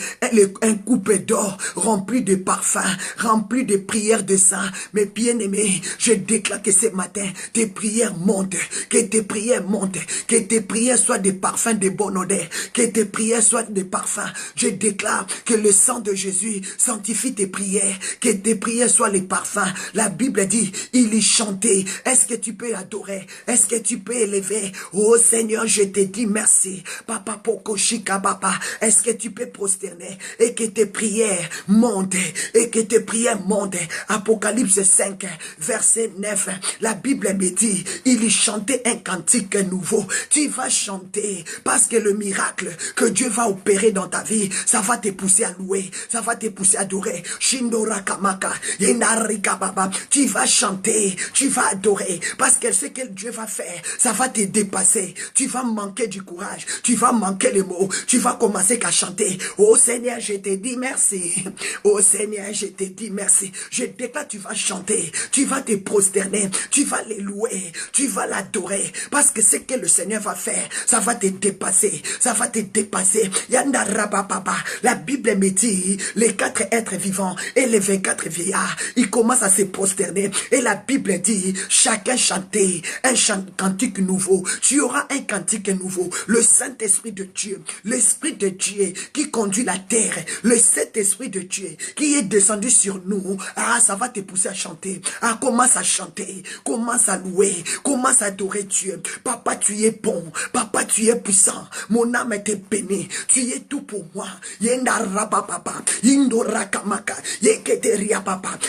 un coupé d'or rempli de parfums, rempli de prières de saints. Mes bien-aimés, je déclare que ce matin, tes prières montent, que tes prières montent, que tes prières soient des parfums de bonne odeur, que tes prières soient des parfums. Je déclare que le sang de Jésus sanctifie tes prières, que tes prières soient les parfums. La Bible dit, il y chantait. Est-ce que tu peux adorer? Est-ce que tu peux élever? Oh Seigneur, je te dis merci. Papa Poko Shika Papa, est-ce que tu peux prosterner et que tes prières montent, et que tes prières montent. Apocalypse 5, verset 9, la Bible me dit, il y chantait un cantique nouveau. Tu vas chanter parce que le miracle que Dieu va opérer dans ta vie, ça va te pousser à louer, ça va te pousser à adorer. Shindora Kamaka, Yenarika Baba, tu vas chanter, tu vas adorer parce que ce que Dieu va faire, ça va te dépasser. Tu vas manquer du courage, tu vas manquer les mots, tu vas commencer à chanter. Oh Seigneur, je te dis merci. Oh Seigneur, je te dis merci. Je déclare, tu vas chanter, tu vas te prosterner, tu vas les louer, tu vas l'adorer parce que ce que le Seigneur va faire, ça va te dépasser, ça va te dépasser. Yandarababa, la Bible me dit, les 4 êtres vivants et les 24 vieillards, ils commencent à se prosterner et la Bible dit, chacun chanter un cantique nouveau. Tu auras un cantique nouveau. Le Saint-Esprit de Dieu, l'Esprit de Dieu qui conduit la terre, le Saint-Esprit de Dieu qui est descendu sur nous, ah, ça va te pousser à chanter. Ah, commence à chanter, commence à louer, commence à adorer Dieu. Papa, tu es bon, papa, tu es puissant, mon âme est bénie, tu es tout pour moi.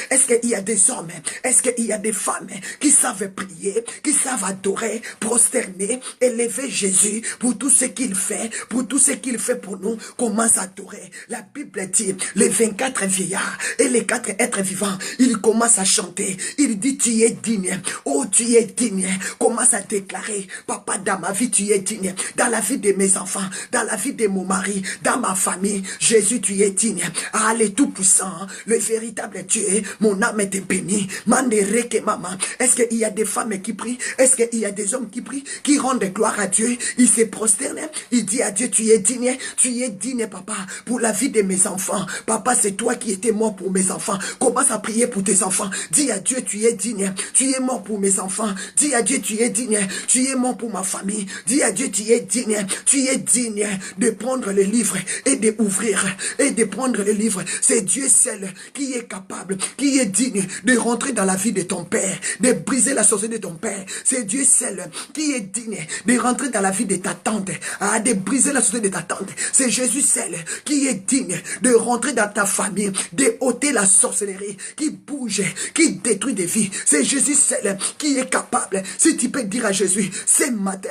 Est-ce qu'il y a des hommes, est-ce qu'il y a des femmes qui savent prier, qui savent adorer, prosterner, élever Jésus pour tout ce qu'il fait, pour tout ce qu'il fait pour nous? Commence à adorer. La Bible dit, les 24 vieillards et les 4 êtres vivants, ils commencent à chanter. Il dit, tu es digne. Oh, tu es digne. Commence à déclarer, papa, dans ma vie, tu es digne. Dans la vie de mes enfants, dans la vie de mon mari, dans ma famille, Jésus, tu es digne. Ah, le Tout-Puissant, le véritable Dieu, mon âme est bénie. Mandereke maman. Est-ce qu'il y a des femmes qui prient? Est-ce qu'il y a des hommes qui prient, qui rendent gloire à Dieu? Il se prosterne, il dit à Dieu, tu es digne, papa, pour la vie de mes enfants. Papa, c'est toi qui étais mort pour mes enfants. Commence à prier pour tes enfants. Dis à Dieu, tu es digne, tu es mort pour mes enfants. Dis à Dieu, tu es digne, tu es mort pour ma famille. Dis à Dieu, tu es digne de prendre le livre et de ouvrir et de prendre le livre. C'est Dieu seul qui est capable, qui est digne de rentrer dans la vie de ton père, de briser la sorcellerie de ton père. C'est Dieu seul qui est digne de rentrer dans la vie de ta tante, de briser la sorcellerie de ta tante. C'est Jésus seul qui est digne de rentrer dans ta famille, de ôter la sorcellerie qui bouge, qui détruit des vies. C'est Jésus seul qui est capable. Si tu peux dire à Jésus, ce matin,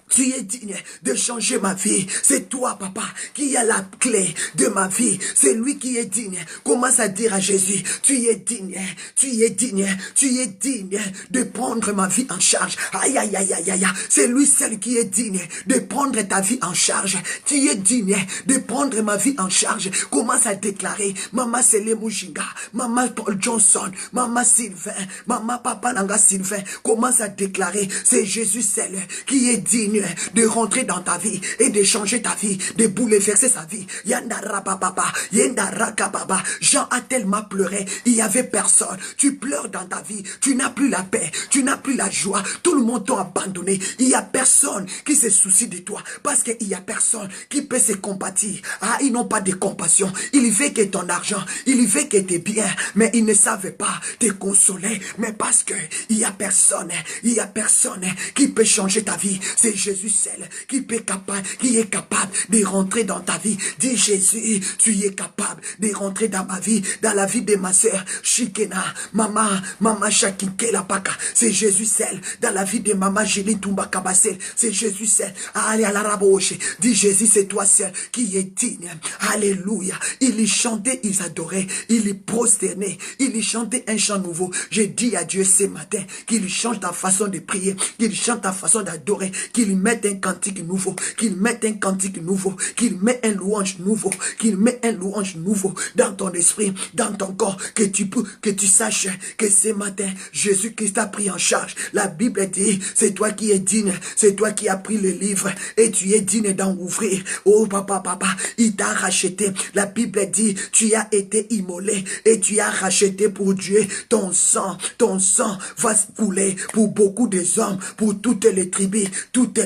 Tu es digne de changer ma vie. C'est toi, papa, qui a la clé de ma vie. C'est lui qui est digne. Commence à dire à Jésus, tu es digne, tu es digne, tu es digne de prendre ma vie en charge. Aïe, aïe, aïe, aïe, aïe. C'est lui seul qui est digne de prendre ta vie en charge. Tu es digne de prendre ma vie en charge. Commence à déclarer, Maman Sele Mujinga, Maman Paul Johnson, Maman Sylvain, Maman Papa Nanga Sylvain. Commence à déclarer, c'est Jésus seul qui est digne de rentrer dans ta vie et de changer ta vie, de bouleverser sa vie. Yandara papa, yandara kababa. Jean a tellement pleuré, il y avait personne. Tu pleures dans ta vie, tu n'as plus la paix, tu n'as plus la joie. Tout le monde t'a abandonné. Il y a personne qui se soucie de toi parce qu'il y a personne qui peut se compatir. Ah, ils n'ont pas de compassion. Ils veulent que ton argent, ils veulent que tes biens, mais ils ne savent pas te consoler. Mais parce que il y a personne qui peut changer ta vie. C'est Jésus seul qui est capable de rentrer dans ta vie. Dis Jésus, tu es capable de rentrer dans ma vie, dans la vie de ma soeur Shikena, maman Shakike la Paka. C'est Jésus seul dans la vie de maman Jélie Toumba Kabasel. C'est Jésus seul. Allez à la raboche. Dis Jésus, c'est toi seul qui est digne. Alléluia. Il y chantait, ils adoraient, il y prosternaient, il y chantait un chant nouveau. J'ai dit à Dieu ce matin qu'il change ta façon de prier, qu'il change ta façon d'adorer, qu'il mette un cantique nouveau, qu'il mette un cantique nouveau, qu'il mette un louange nouveau, qu'il mette un louange nouveau dans ton esprit, dans ton corps, que tu saches que ce matin, Jésus-Christ a pris en charge. La Bible dit, c'est toi qui es digne, c'est toi qui as pris le livre et tu es digne d'en ouvrir. Oh papa, il t'a racheté. La Bible dit, tu as été immolé et tu as racheté pour Dieu. Ton sang va couler pour beaucoup des hommes, pour toutes les tribus, toute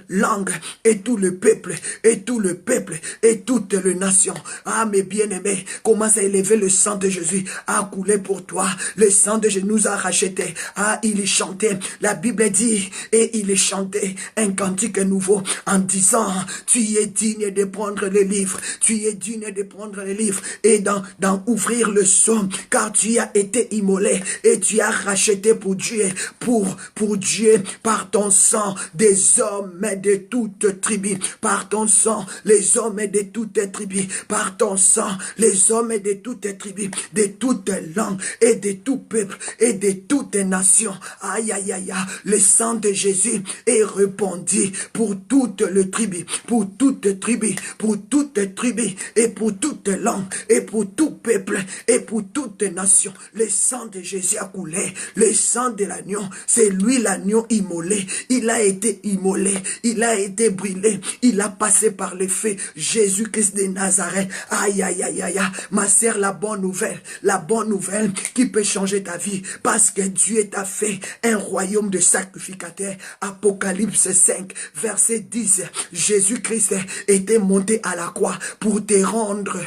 langue et tout le peuple et toutes les nations. Ah mes bien-aimés, commence à élever le sang de Jésus à couler pour toi. Le sang de Jésus nous a rachetés. Ah, il chantait, la Bible dit, et il chantait un cantique nouveau en disant, tu es digne de prendre le livre, tu es digne de prendre le livre et d'en ouvrir le son, car tu as été immolé et tu as racheté pour Dieu, pour Dieu, par ton sang, des hommes de toutes tribus, par ton sang, les hommes de toutes tribus, par ton sang, les hommes de toutes tribus, de toutes langues et de tout peuple et de toutes nations. Aïe, aïe, aïe, aïe, le sang de Jésus est répandu pour toutes les tribus, pour toutes tribus, pour toutes tribus et pour toutes langues et pour tout peuple et pour toutes nations. Le sang de Jésus a coulé, le sang de l'agneau, c'est lui l'agneau immolé. Il a été immolé, il a été brûlé, il a passé par le feu. Jésus-Christ de Nazareth. Aïe, aïe, aïe, aïe, ma sœur, la bonne nouvelle qui peut changer ta vie, parce que Dieu t'a fait un royaume de sacrificateurs. Apocalypse 5, verset 10. Jésus-Christ était monté à la croix pour te rendre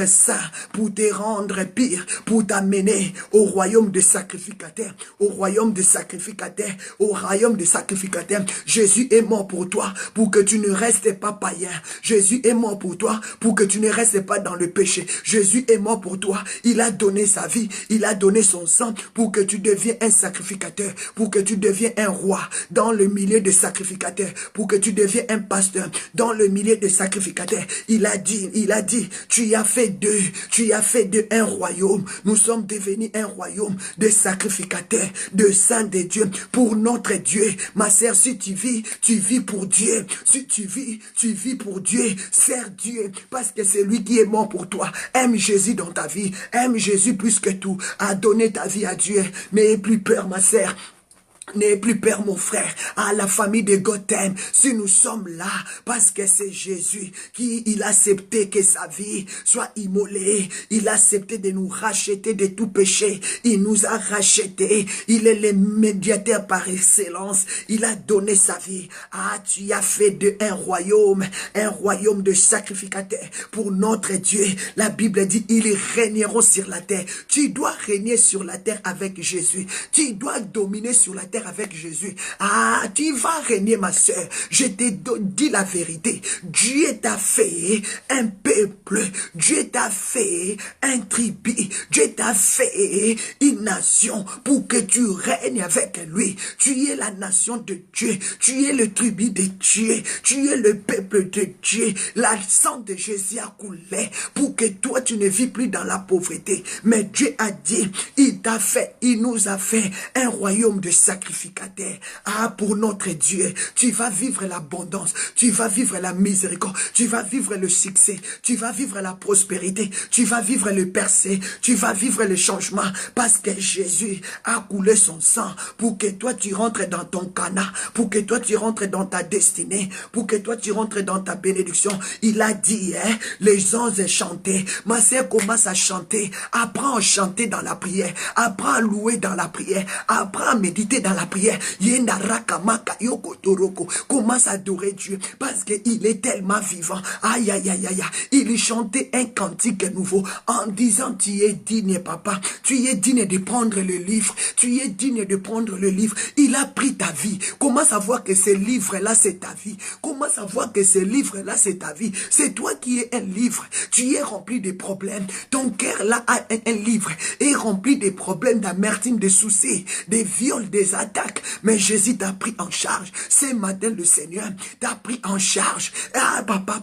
saint, pour te rendre pire, pour t'amener au royaume de sacrificateurs, au royaume de sacrificateurs, au royaume de sacrificateurs. Jésus est mort pour toi, pour que tu ne restes pas païen. Jésus est mort pour toi, pour que tu ne restes pas dans le péché. Jésus est mort pour toi. Il a donné sa vie, il a donné son sang pour que tu deviennes un sacrificateur, pour que tu deviennes un roi dans le milieu des sacrificateurs, pour que tu deviennes un pasteur dans le milieu des sacrificateurs. Il a dit, tu as fait d'eux un royaume. Nous sommes devenus un royaume de sacrificateurs, de saints de Dieu, pour notre Dieu. Ma sœur, si tu vis pour Dieu. Si tu vis pour Dieu. Sers Dieu, parce que c'est lui qui est mort pour toi. Aime Jésus dans ta vie. Aime Jésus plus que tout. A donné ta vie à Dieu. N'ayez plus peur, ma sœur. N'ayez plus peur, mon frère, à la famille de Gotham. Si nous sommes là, parce que c'est Jésus qui, il a accepté que sa vie soit immolée. Il a accepté de nous racheter de tout péché. Il nous a rachetés. Il est le médiateur par excellence. Il a donné sa vie. Ah, tu as fait de un royaume de sacrificateurs pour notre Dieu. La Bible dit, ils régneront sur la terre. Tu dois régner sur la terre avec Jésus. Tu dois dominer sur la terre terre avec Jésus. Ah, tu vas régner, ma soeur. Je te dis la vérité. Dieu t'a fait un peuple. Dieu t'a fait un tribu. Dieu t'a fait une nation pour que tu règnes avec lui. Tu es la nation de Dieu. Tu es le tribu de Dieu. Tu es le peuple de Dieu. La sang de Jésus a coulé pour que toi tu ne vis plus dans la pauvreté. Mais Dieu a dit, il nous a fait un royaume de sacrificateurs. Ah, pour notre Dieu, tu vas vivre l'abondance, tu vas vivre la miséricorde, tu vas vivre le succès, tu vas vivre la prospérité, tu vas vivre le percé, tu vas vivre le changement, parce que Jésus a coulé son sang pour que toi tu rentres dans ton Cana, pour que toi tu rentres dans ta destinée, pour que toi tu rentres dans ta bénédiction. Il a dit, hein, les anges chantaient. Ma sœur commence à chanter. Apprends à chanter dans la prière. Apprends à louer dans la prière. Apprends à méditer dans la prière. Commence à adorer Dieu parce qu'il est tellement vivant. Aïe, aïe, aïe, aïe. Il chantait un cantique nouveau en disant, tu es digne, papa. Tu es digne de prendre le livre. Tu es digne de prendre le livre. Il a pris ta vie. Commence à voir que ce livre-là, c'est ta vie. Commence à voir que ce livre-là, c'est ta vie. C'est toi qui es un livre. Tu es rempli de problèmes. Ton cœur là a un livre. Est rempli de problèmes, d'amertume, de soucis, des viols, des attaques. Mais Jésus t'a pris en charge. Ce matin, le Seigneur t'a pris en charge. Ah, papa,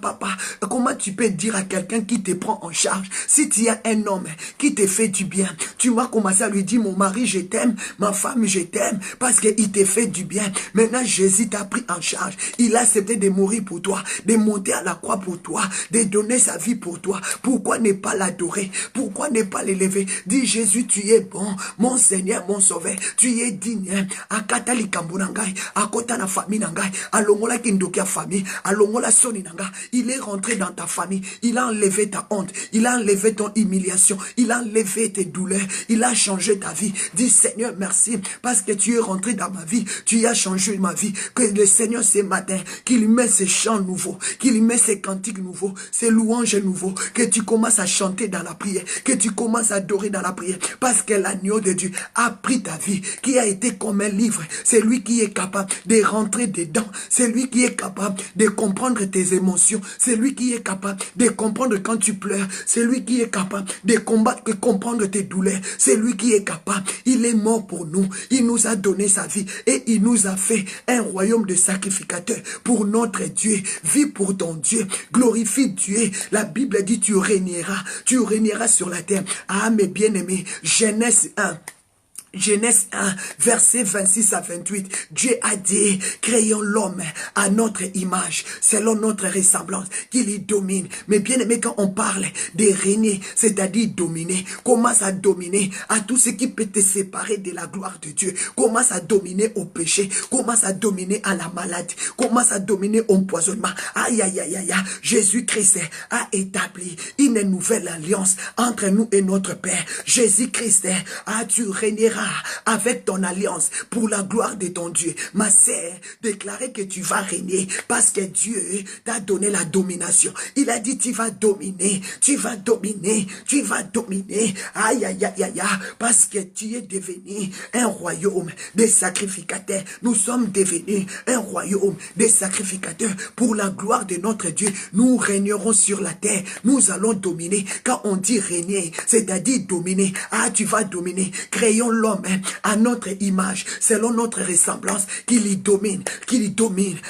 comment tu peux dire à quelqu'un qui te prend en charge, si tu as un homme qui te fait du bien, tu vas commencer à lui dire, mon mari, je t'aime, ma femme, je t'aime, parce qu'il te fait du bien. Maintenant, Jésus t'a pris en charge. Il a accepté de mourir pour toi, de monter à la croix pour toi, de donner sa vie pour toi. Pourquoi ne pas l'adorer? Pourquoi ne pas l'élever? Dis, Jésus, tu es bon, mon Seigneur, mon Sauveur, tu es digne. Akatali kamburangai, akota na famille nangai, alongola kindokia famille, alongola soni nanga. Il est rentré dans ta famille, il a enlevé ta honte, il a enlevé ton humiliation, il a enlevé tes douleurs, il a changé ta vie. Dis, Seigneur, merci, parce que tu es rentré dans ma vie, tu as changé ma vie. Que le Seigneur ce matin, qu'il met ses chants nouveaux, qu'il met ses cantiques nouveaux, ses louanges nouveaux, que tu commences à chanter dans la prière, que tu commences à adorer dans la prière, parce que l'agneau de Dieu a pris ta vie, qui a été comme un livre. C'est lui qui est capable de rentrer dedans, c'est lui qui est capable de comprendre tes émotions, c'est lui qui est capable de comprendre quand tu pleures, c'est lui qui est capable de combattre, comprendre tes douleurs, c'est lui qui est capable. Il est mort pour nous, il nous a donné sa vie et il nous a fait un royaume de sacrificateurs pour notre Dieu. Vis pour ton Dieu, glorifie Dieu. La Bible dit, tu régneras sur la terre. Ah, mes bien-aimés, Genèse 1. Genèse 1, verset 26 à 28, Dieu a dit, créons l'homme à notre image, selon notre ressemblance, qu'il y domine. Mais bien aimé, quand on parle de régner, c'est-à-dire dominer, commence à dominer à tout ce qui peut te séparer de la gloire de Dieu. Commence à dominer au péché, commence à dominer à la maladie, commence à dominer au empoisonnement. Aïe, aïe, aïe, aïe, Jésus-Christ a établi une nouvelle alliance entre nous et notre Père. Jésus-Christ, tu régneras avec ton alliance pour la gloire de ton Dieu. Ma sœur, déclarer que tu vas régner parce que Dieu t'a donné la domination. Il a dit, tu vas dominer, tu vas dominer, tu vas dominer. Aïe, aïe, aïe, aïe, parce que tu es devenu un royaume des sacrificateurs. Nous sommes devenus un royaume des sacrificateurs pour la gloire de notre Dieu. Nous régnerons sur la terre. Nous allons dominer. Quand on dit régner, c'est-à-dire dominer. Ah, tu vas dominer. Créons l'homme à notre image, selon notre ressemblance, qu'il y domine,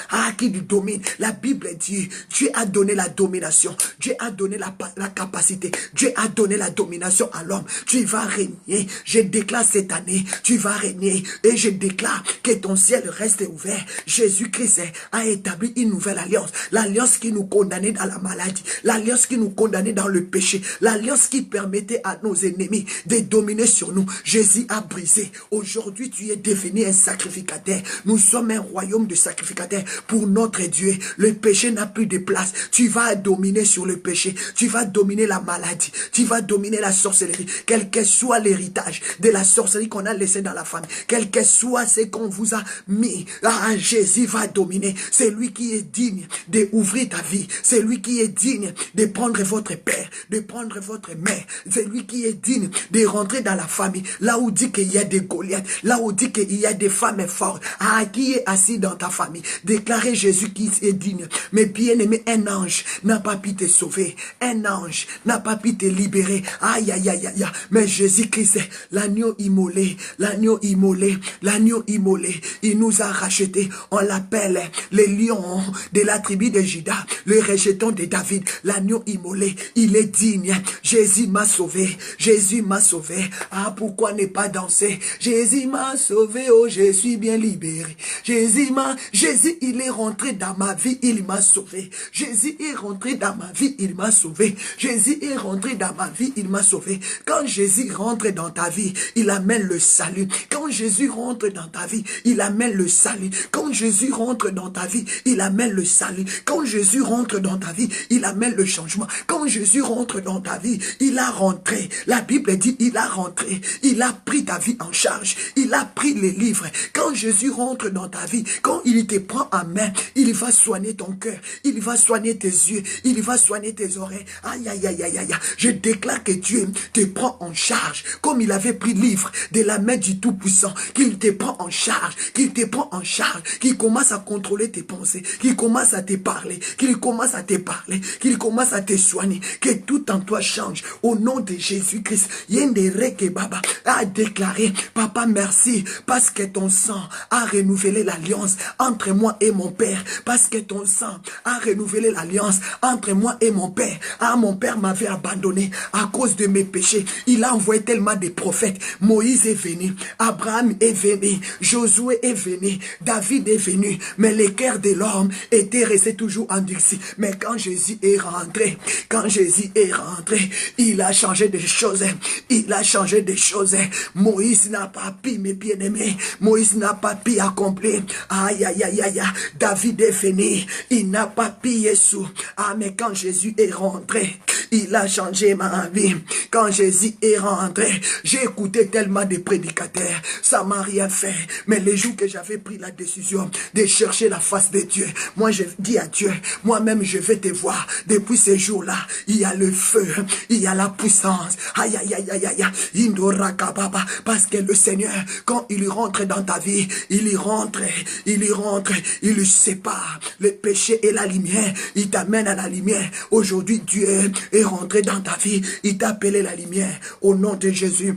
ah, qu'il y domine. La Bible dit, Dieu a donné la domination, Dieu a donné la capacité, Dieu a donné la domination à l'homme. Tu vas régner. Je déclare cette année, tu vas régner, et je déclare que ton ciel reste ouvert. Jésus-Christ a établi une nouvelle alliance, l'alliance qui nous condamnait dans la maladie, l'alliance qui nous condamnait dans le péché, l'alliance qui permettait à nos ennemis de dominer sur nous. Jésus a brisé. Aujourd'hui, tu es devenu un sacrificateur. Nous sommes un royaume de sacrificateurs pour notre Dieu. Le péché n'a plus de place. Tu vas dominer sur le péché. Tu vas dominer la maladie. Tu vas dominer la sorcellerie. Quel que soit l'héritage de la sorcellerie qu'on a laissé dans la famille, quel que soit ce qu'on vous a mis, Jésus va dominer. C'est lui qui est digne d'ouvrir ta vie. C'est lui qui est digne de prendre votre père, de prendre votre mère. C'est lui qui est digne de rentrer dans la famille. Là où dit qu'il y a des Goliaths, là où dit qu'il y a des femmes fortes, qui est assis dans ta famille, déclarez Jésus qui est digne. Mais bien aimé, un ange n'a pas pu te sauver, un ange n'a pas pu te libérer. Aïe, aïe, aïe, aïe, mais Jésus-Christ, l'agneau immolé, l'agneau immolé, l'agneau immolé, il nous a rachetés. On l'appelle le lion de la tribu de Juda, le rejeton de David, l'agneau immolé. Il est digne. Jésus m'a sauvé. Jésus m'a sauvé. Ah, pourquoi ne pas danser? Jésus m'a sauvé. Oh, je suis bien libéré. Jésus, il est rentré dans ma vie. Il m'a sauvé. Jésus est rentré dans ma vie. Il m'a sauvé. Jésus est rentré dans ma vie. Il m'a sauvé. Quand Jésus rentre dans ta vie, il amène le salut. Quand Jésus rentre dans ta vie, il amène le salut. Quand Jésus rentre dans ta vie, il amène le salut. Quand Jésus rentre dans ta vie, il amène le changement. Quand Jésus rentre dans ta vie, il a rentré. La Bible dit, il a rentré. Il a pris ta vie en charge. Il a pris les livres. Quand Jésus rentre dans ta vie, quand il te prend en main, il va soigner ton cœur. Il va soigner tes yeux. Il va soigner tes oreilles. Aïe, aïe, aïe, aïe, aïe. Je déclare que Dieu te prend en charge. Comme il avait pris livre de la main du Tout-Puissant. Qu'il te prend en charge. Qu'il te prend en charge. Qu'il commence à contrôler tes pensées. Qu'il commence à te parler. Qu'il commence à te parler. Qu'il commence à te soigner. Que tout en toi change. Au nom de Jésus-Christ. Yendere ke Baba a déclaré, Papa merci parce que ton sang a renouvelé l'alliance entre moi et mon Père. Parce que ton sang a renouvelé l'alliance entre moi et mon Père. Ah, mon Père m'avait abandonné à cause de mes péchés. Il a envoyé tellement de prophètes. Moïse est venu, Abraham est venu, Josué est venu, David est venu. Mais le cœur de l'homme était resté toujours endurci. Mais quand Jésus est rentré, il a changé des choses. Il a changé des choses. Moïse n'a pas pu, mes bien-aimés. Moïse n'a pas pu accomplir. Aïe, aïe, aïe, aïe. David est venu. Il n'a pas pu Jésus. Ah, mais quand Jésus est rentré, il a changé ma vie. Quand Jésus est rentré, j'ai écouté tellement de prédicateurs. Ça m'a rien fait. Mais les jours que j'avais pris la décision de chercher la face de Dieu, moi je dis à Dieu, moi-même je vais te voir. Depuis ces jours-là, il y a le feu, il y a la puissance. Aïe, aïe, aïe, aïe, aïe. Indorakababa. Parce que le Seigneur, quand il rentre dans ta vie, il y rentre, il sépare le péché et la lumière. Il t'amène à la lumière. Aujourd'hui, Dieu est rentré dans ta vie. Il t'a appelé la lumière. Au nom de Jésus.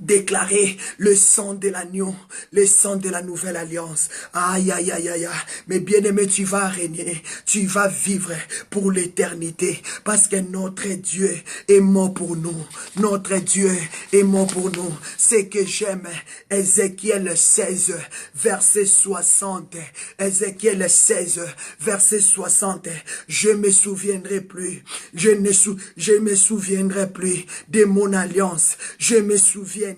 Déclarer le sang de l'agneau, le sang de la nouvelle alliance. Aïe, aïe, aïe, aïe, aïe. Mais bien-aimé, tu vas régner, tu vas vivre pour l'éternité, parce que notre Dieu est mort pour nous. Notre Dieu est mort pour nous. C'est que j'aime Ézéchiel 16, verset 60. Ézéchiel 16, verset 60. Je me souviendrai plus, je me souviendrai plus de mon alliance. Je me souviendrai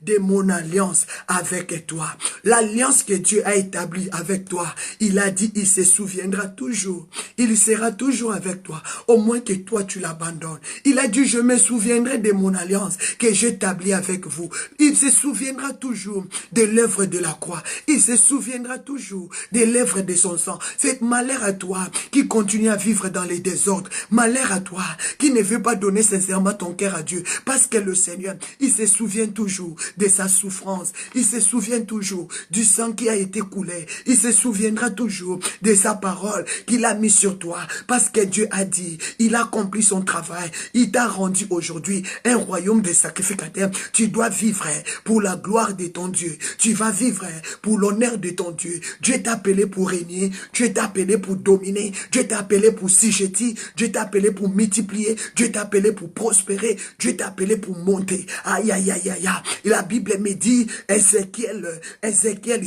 de mon alliance avec toi. L'alliance que Dieu a établie avec toi, il a dit, il se souviendra toujours. Il sera toujours avec toi, au moins que toi tu l'abandonnes. Il a dit, je me souviendrai de mon alliance que j'établis avec vous. Il se souviendra toujours de l'œuvre de la croix. Il se souviendra toujours de l'œuvre de son sang. C'est malheur à toi qui continue à vivre dans les désordres. Malheur à toi qui ne veut pas donner sincèrement ton cœur à Dieu. Parce que le Seigneur, il se souvient toujours de sa souffrance. Il se souvient toujours du sang qui a été coulé. Il se souviendra toujours de sa parole qu'il a mis sur toi. Parce que Dieu a dit, il a accompli son travail. Il t'a rendu aujourd'hui un royaume de sacrificateurs. Tu dois vivre pour la gloire de ton Dieu. Tu vas vivre pour l'honneur de ton Dieu. Dieu t'a appelé pour régner. Dieu t'a appelé pour dominer. Dieu t'a appelé pour siéger. Dieu t'a appelé pour multiplier. Dieu t'a appelé pour prospérer. Dieu t'a appelé pour monter. Aïe, aïe, aïe, aïe, aïe. La Bible me dit, Ézéchiel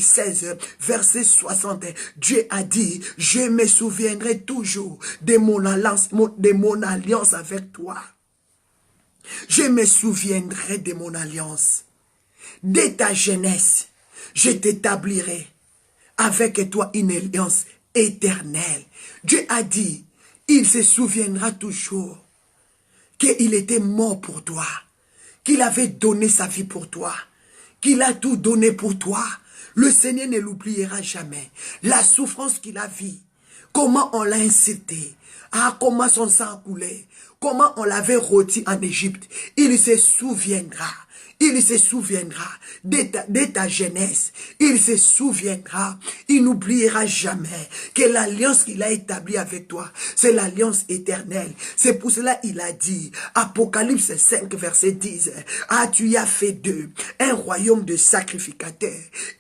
16, verset 60. Dieu a dit, je me souviendrai toujours de mon alliance avec toi. Je me souviendrai de mon alliance. Dès ta jeunesse, je t'établirai avec toi une alliance éternelle. Dieu a dit, il se souviendra toujours qu'il était mort pour toi, qu'il avait donné sa vie pour toi, qu'il a tout donné pour toi. Le Seigneur ne l'oubliera jamais. La souffrance qu'il a vue, comment on l'a insulté. Ah, comment son sang coulait. Comment on l'avait rôti en Égypte. Il se souviendra. Il se souviendra de ta jeunesse. Il se souviendra. Il n'oubliera jamais que l'alliance qu'il a établie avec toi, c'est l'alliance éternelle. C'est pour cela qu'il a dit, Apocalypse 5, verset 10, ah, tu y as fait d'eux un royaume de sacrificateurs.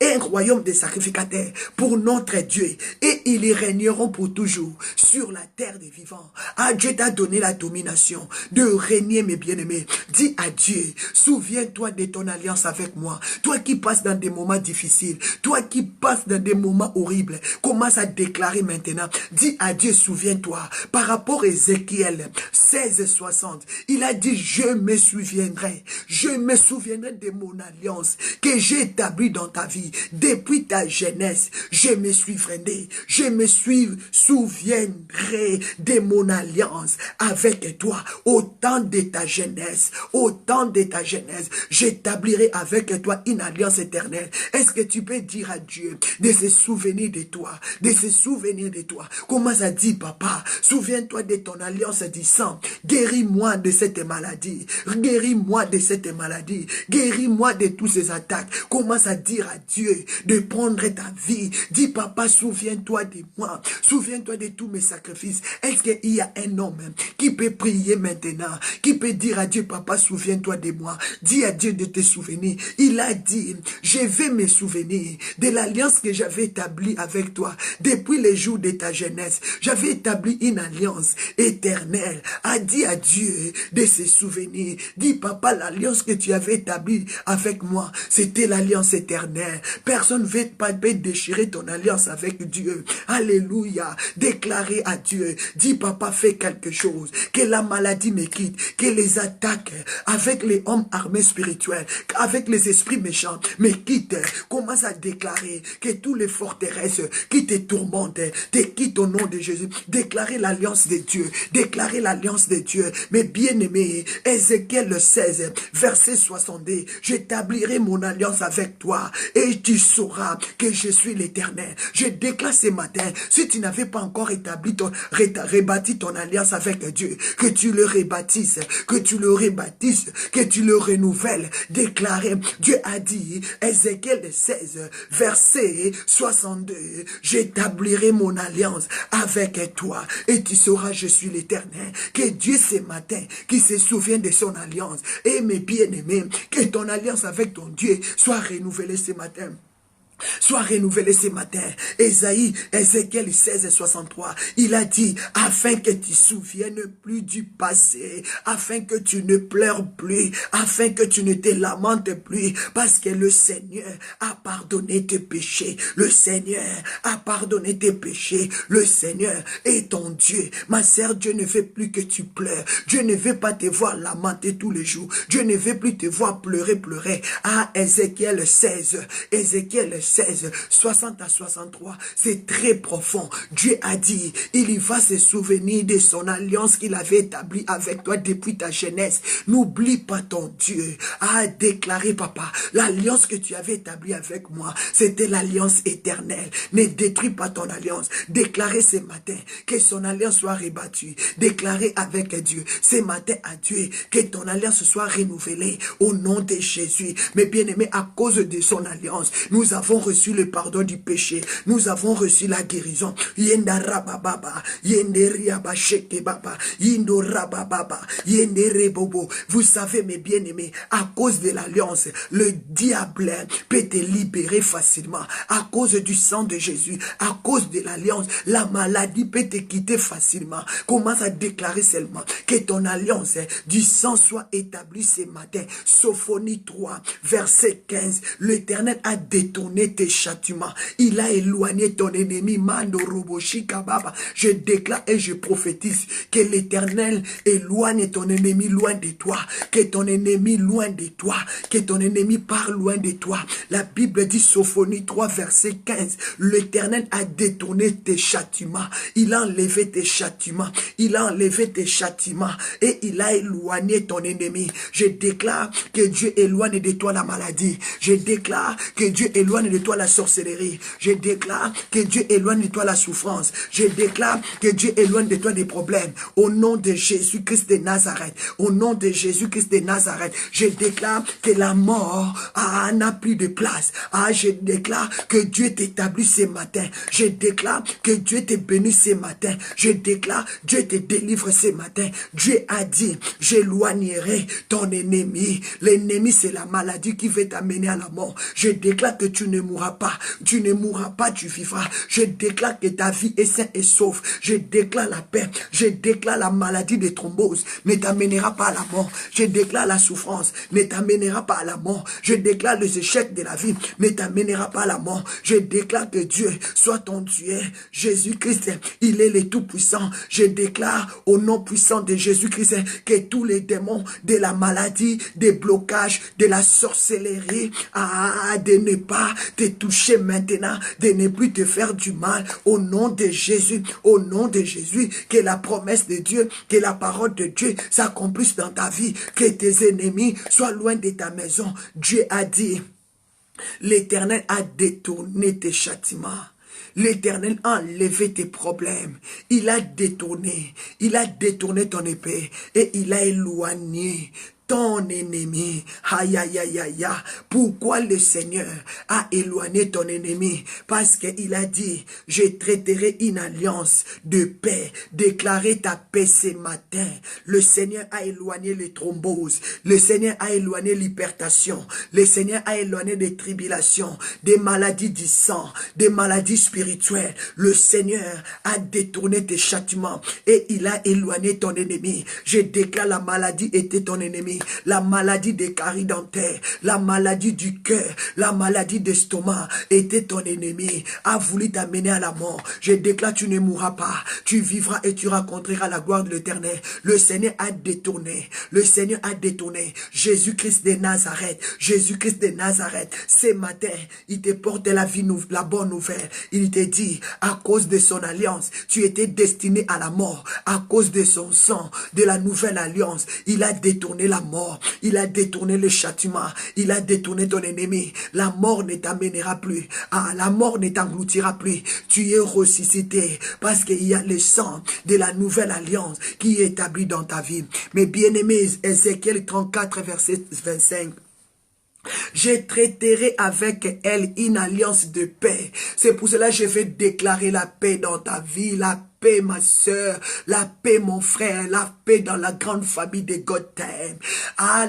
Un royaume de sacrificateurs pour notre Dieu. Et ils y régneront pour toujours sur la terre des vivants. Ah, Dieu t'a donné la domination de régner, mes bien-aimés. Dis à Dieu, souviens-toi de ton alliance avec moi. Toi qui passes dans des moments difficiles, toi qui passes dans des moments horribles, commence à déclarer maintenant. Dis à Dieu, souviens-toi. Par rapport à Ézéchiel 16, 60, il a dit, je me souviendrai de mon alliance que j'ai établie dans ta vie. Depuis ta jeunesse, je me souviendrai de mon alliance avec toi. Au temps de ta jeunesse, j'établirai avec toi une alliance éternelle. Est-ce que tu peux dire à Dieu de se souvenir de toi, Commence à dire, papa, souviens-toi de ton alliance du sang. Guéris-moi de cette maladie. Guéris-moi de toutes ces attaques. Commence à dire à Dieu de prendre ta vie. Dis, papa, souviens-toi de moi. Souviens-toi de tous mes sacrifices. Est-ce qu'il y a un homme qui peut prier maintenant, qui peut dire à Dieu, papa, souviens-toi de moi. Dis à Dieu de te souvenir. Il a dit, je vais me souvenir de l'alliance que j'avais établie avec toi depuis les jours de ta jeunesse. J'avais établi une alliance éternelle. A dit à Dieu de se souvenir. Dis, papa, l'alliance que tu avais établie avec moi, c'était l'alliance éternelle. Personne ne veut pas déchirer ton alliance avec Dieu. Alléluia. Déclarez à Dieu. Dis, papa, fais quelque chose. Que la maladie me quitte. Que les attaques avec les hommes armés spirituels, avec les esprits méchants me quittent. Commence à déclarer que tous les forteresses qui te tourmentent te quittent au nom de Jésus. Déclarez l'alliance de Dieu. Déclarez l'alliance de Dieu. Mes bien-aimés, Ézéchiel 16, verset 62, j'établirai mon alliance avec toi et tu sauras que je suis l'Éternel. Je déclare ce matin, si tu n'avais pas encore rebâti ton alliance avec Dieu, que tu le rebâtisses, que tu le rebâtisses, que tu le renouvelles. Déclarez, Dieu a dit, Ézéchiel 16, verset 62, j'établirai mon alliance avec toi et tu sauras je suis l'Éternel. Que Dieu ce matin, qui se souvient de son alliance, et mes bien-aimés, que ton alliance avec ton Dieu soit renouvelée ce matin. Sois renouvelé ce matin. Ézéchiel 16, 63, il a dit, afin que tu ne souviennes plus du passé, afin que tu ne pleures plus, afin que tu ne te lamentes plus, parce que le Seigneur a pardonné tes péchés. Le Seigneur a pardonné tes péchés. Le Seigneur est ton Dieu. Ma sœur, Dieu ne veut plus que tu pleures. Dieu ne veut pas te voir lamenter tous les jours. Dieu ne veut plus te voir pleurer. Ah, Ézéchiel 16, 60 à 63, c'est très profond. Dieu a dit, il y va se souvenir de son alliance qu'il avait établie avec toi depuis ta jeunesse. N'oublie pas ton Dieu. A déclaré, papa, l'alliance que tu avais établie avec moi, c'était l'alliance éternelle. Ne détruis pas ton alliance. Déclarez ce matin que son alliance soit rebattue. Déclarez avec Dieu ce matin à Dieu que ton alliance soit renouvelée au nom de Jésus. Mes bien-aimés, à cause de son alliance, nous avons reçu le pardon du péché. Nous avons reçu la guérison. Vous savez, mes bien-aimés, à cause de l'alliance, le diable peut te libérer facilement. À cause du sang de Jésus, à cause de l'alliance, la maladie peut te quitter facilement. Commence à déclarer seulement que ton alliance du sang soit établie ce matin. Sophonie 3, verset 15. L'Éternel a détourné tes châtiments. Il a éloigné ton ennemi. Mando Roboshika Baba. Je déclare et je prophétise que l'Éternel éloigne ton ennemi loin de toi. Que ton ennemi loin de toi. Que ton ennemi part loin de toi. La Bible dit, Sophonie 3, verset 15. L'Éternel a détourné tes châtiments. Il a enlevé tes châtiments. Il a enlevé tes châtiments. Et il a éloigné ton ennemi. Je déclare que Dieu éloigne de toi la maladie. Je déclare que Dieu éloigne de de toi la sorcellerie. Je déclare que Dieu éloigne de toi la souffrance. Je déclare que Dieu éloigne de toi des problèmes. Au nom de Jésus-Christ de Nazareth. Au nom de Jésus-Christ de Nazareth. Je déclare que la mort n'a plus de place. Je déclare que Dieu t'établit ce matin. Je déclare que Dieu te bénit ce matin. Je déclare Dieu te délivre ce matin. Dieu a dit, j'éloignerai ton ennemi. L'ennemi, c'est la maladie qui veut t'amener à la mort. Je déclare que tu ne mourras pas. Tu ne mourras pas, tu vivras. Je déclare que ta vie est saine et sauve. Je déclare la paix. Je déclare la maladie de thrombose ne t'amènera pas à la mort. Je déclare la souffrance ne t'amènera pas à la mort. Je déclare les échecs de la vie ne t'amènera pas à la mort. Je déclare que Dieu soit ton Dieu. Jésus-Christ, il est le Tout-Puissant. Je déclare au nom puissant de Jésus-Christ que tous les démons de la maladie, des blocages, de la sorcellerie, de ne pas te toucher maintenant, de ne plus te faire du mal. Au nom de Jésus, au nom de Jésus, que la promesse de Dieu, que la parole de Dieu s'accomplisse dans ta vie, que tes ennemis soient loin de ta maison. Dieu a dit, l'Éternel a détourné tes châtiments. L'Éternel a enlevé tes problèmes. Il a détourné ton épée et il a éloigné ton ennemi. Aïe, aïe, aïe, aïe, aïe. Pourquoi le Seigneur a éloigné ton ennemi? Parce qu'il a dit, je traiterai une alliance de paix. Déclarez ta paix ce matin. Le Seigneur a éloigné les thromboses. Le Seigneur a éloigné l'hypertension. Le Seigneur a éloigné des tribulations, des maladies du sang, des maladies spirituelles. Le Seigneur a détourné tes châtiments et il a éloigné ton ennemi. Je déclare la maladie était ton ennemi. La maladie des caries dentaires, la maladie du cœur, la maladie d'estomac était ton ennemi, a voulu t'amener à la mort. Je déclare, tu ne mourras pas, tu vivras et tu rencontreras la gloire de l'Éternel. Le Seigneur a détourné, le Seigneur a détourné. Jésus-Christ de Nazareth, Jésus-Christ de Nazareth, ce matin, il te porte la vie, la bonne nouvelle. Il te dit, à cause de son alliance, tu étais destiné à la mort. À cause de son sang, de la nouvelle alliance, il a détourné la mort, il a détourné le châtiment, il a détourné ton ennemi. La mort ne t'amènera plus, la mort ne t'engloutira plus. Tu es ressuscité parce qu'il y a le sang de la nouvelle alliance qui est établi dans ta vie. Mes bien-aimés, Ézéchiel 34, verset 25. Je traiterai avec elle une alliance de paix. C'est pour cela que je vais déclarer la paix dans ta vie, la paix, ma soeur, la paix, mon frère, la paix dans la grande famille de Gotham.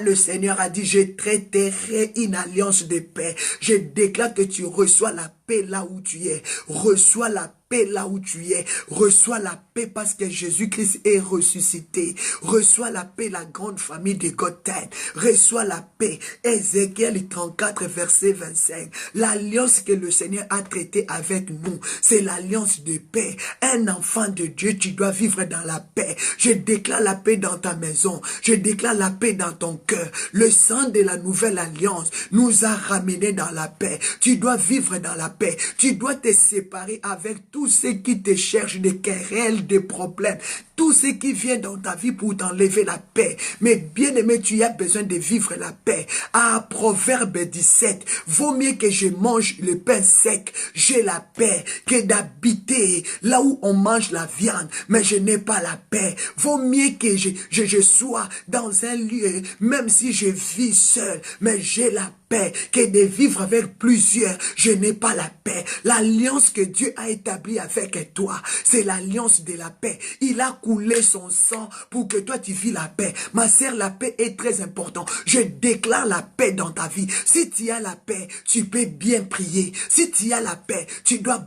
Le Seigneur a dit, je traiterai une alliance de paix. Je déclare que tu reçois la paix là où tu es. Reçois la paix là où tu es. Reçois la paix parce que Jésus-Christ est ressuscité. Reçois la paix, la grande famille de Gotham. Reçois la paix. Ézéchiel 34, verset 25. L'alliance que le Seigneur a traitée avec nous, c'est l'alliance de paix. Un enfant de Dieu, tu dois vivre dans la paix. Je déclare la paix dans ta maison. Je déclare la paix dans ton cœur. Le sang de la nouvelle alliance nous a ramenés dans la paix. Tu dois vivre dans la paix. Tu dois te séparer avec tous ceux qui te cherchent des querelles, des problèmes. Tout ce qui vient dans ta vie pour t'enlever la paix. Mais bien aimé, tu as besoin de vivre la paix. Proverbe 17. Vaut mieux que je mange le pain sec, j'ai la paix, que d'habiter là où on mange la viande, mais je n'ai pas la paix. Vaut mieux que je sois dans un lieu, même si je vis seul, mais j'ai la paix, que de vivre avec plusieurs, je n'ai pas la paix. L'alliance que Dieu a établie avec toi, c'est l'alliance de la paix. Il a coulé son sang pour que toi tu vis la paix. Ma sœur, la paix est très importante. Je déclare la paix dans ta vie. Si tu as la paix, tu peux bien prier. Si tu as la paix, tu dois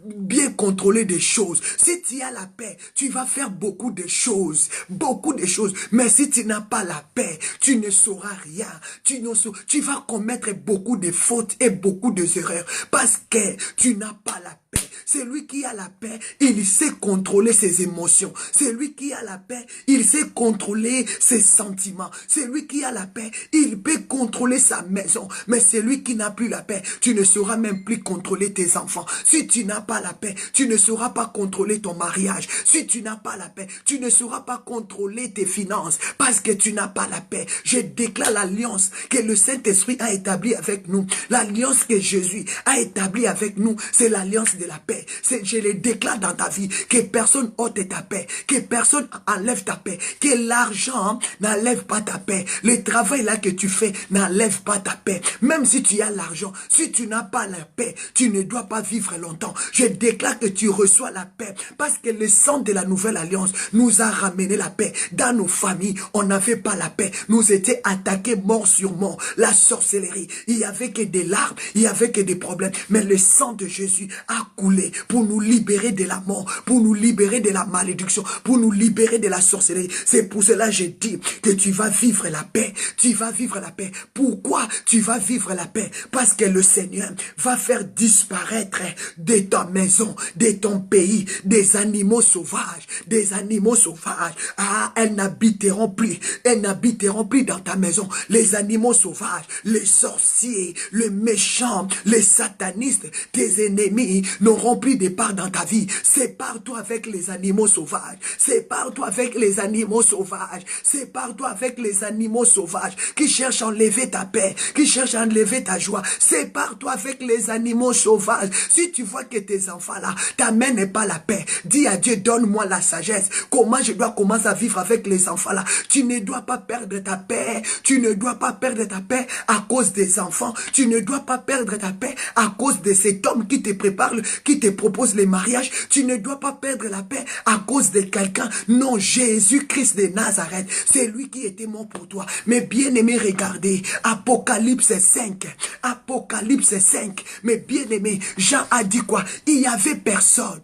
bien contrôler des choses. Si tu as la paix, tu vas faire beaucoup de choses. Beaucoup de choses. Mais si tu n'as pas la paix, tu ne sauras rien. Tu vas commettre beaucoup de fautes et beaucoup d'erreurs parce que tu n'as pas la paix. Celui qui a la paix, il sait contrôler ses émotions. Celui qui a la paix, il sait contrôler ses sentiments. Celui qui a la paix, il peut contrôler sa maison. Mais celui qui n'a plus la paix, tu ne sauras même plus contrôler tes enfants. Si tu n'as pas la paix, tu ne sauras pas contrôler ton mariage. Si tu n'as pas la paix, tu ne sauras pas contrôler tes finances. Parce que tu n'as pas la paix. Je déclare l'alliance que le Saint-Esprit a établie avec nous. L'alliance que Jésus a établie avec nous, c'est l'alliance de la paix. Je le déclare dans ta vie, que personne ôte ta paix, que personne enlève ta paix, que l'argent n'enlève pas ta paix. Le travail là que tu fais n'enlève pas ta paix. Même si tu as l'argent, si tu n'as pas la paix, tu ne dois pas vivre longtemps. Je déclare que tu reçois la paix, parce que le sang de la nouvelle alliance nous a ramené la paix. Dans nos familles, on n'avait pas la paix. Nous étions attaqués mort sur mort. La sorcellerie, il n'y avait que des larmes, il n'y avait que des problèmes. Mais le sang de Jésus a coulé pour nous libérer de la mort, pour nous libérer de la malédiction, pour nous libérer de la sorcellerie. C'est pour cela que je dis que tu vas vivre la paix. Tu vas vivre la paix. Pourquoi tu vas vivre la paix? Parce que le Seigneur va faire disparaître de ta maison, de ton pays, des animaux sauvages. Des animaux sauvages. Ah, elles n'habiteront plus. Elles n'habiteront plus dans ta maison. Les animaux sauvages, les sorciers, les méchants, les satanistes, tes ennemis n'auront plus de part dans ta vie. Sépare-toi avec les animaux sauvages. Sépare-toi avec les animaux sauvages. Sépare-toi avec les animaux sauvages qui cherchent à enlever ta paix, qui cherchent à enlever ta joie. Sépare-toi avec les animaux sauvages. Si tu vois que tes enfants là t'amènent pas la paix, dis à Dieu, donne-moi la sagesse. Comment je dois commencer à vivre avec les enfants là? Tu ne dois pas perdre ta paix. Tu ne dois pas perdre ta paix à cause des enfants. Tu ne dois pas perdre ta paix à cause de cet homme qui te prépare, qui te propose les mariages. Tu ne dois pas perdre la paix à cause de quelqu'un. Non, Jésus-Christ de Nazareth, c'est lui qui était mort pour toi. Mais bien aimé, regardez, Apocalypse 5. Apocalypse 5. Mais bien aimé, Jean a dit quoi? Il y avait personne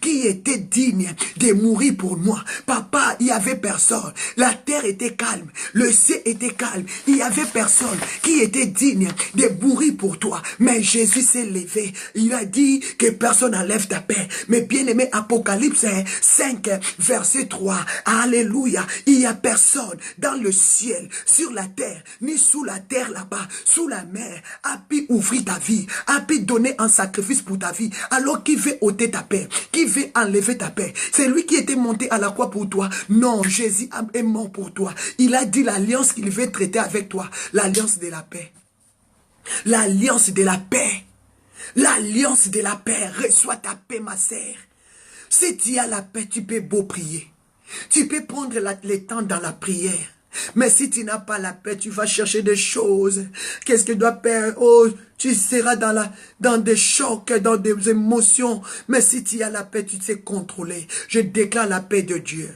qui était digne de mourir pour moi. Papa, il y avait personne. La terre était calme, le ciel était calme. Il y avait personne qui était digne de mourir pour toi. Mais Jésus s'est levé. Il a dit que personne n'enlève ta paix. Mais bien aimé, Apocalypse 5, verset 3. Alléluia. Il n'y a personne dans le ciel, sur la terre, ni sous la terre là-bas, sous la mer, a pu ouvrir ta vie, a pu donner un sacrifice pour ta vie. Alors qui veut ôter ta paix? Qui veut enlever ta paix? C'est lui qui était monté à la croix pour toi. Non, Jésus est mort pour toi. Il a dit l'alliance qu'il veut traiter avec toi. L'alliance de la paix. L'alliance de la paix. L'alliance de la paix. Reçois ta paix, ma sœur. Si tu as la paix, tu peux beau prier. Tu peux prendre le temps dans la prière. Mais si tu n'as pas la paix, tu vas chercher des choses. Qu'est-ce que doit faire? Oh, tu seras dans des chocs, dans des émotions. Mais si tu as la paix, tu sais contrôler. Je déclare la paix de Dieu.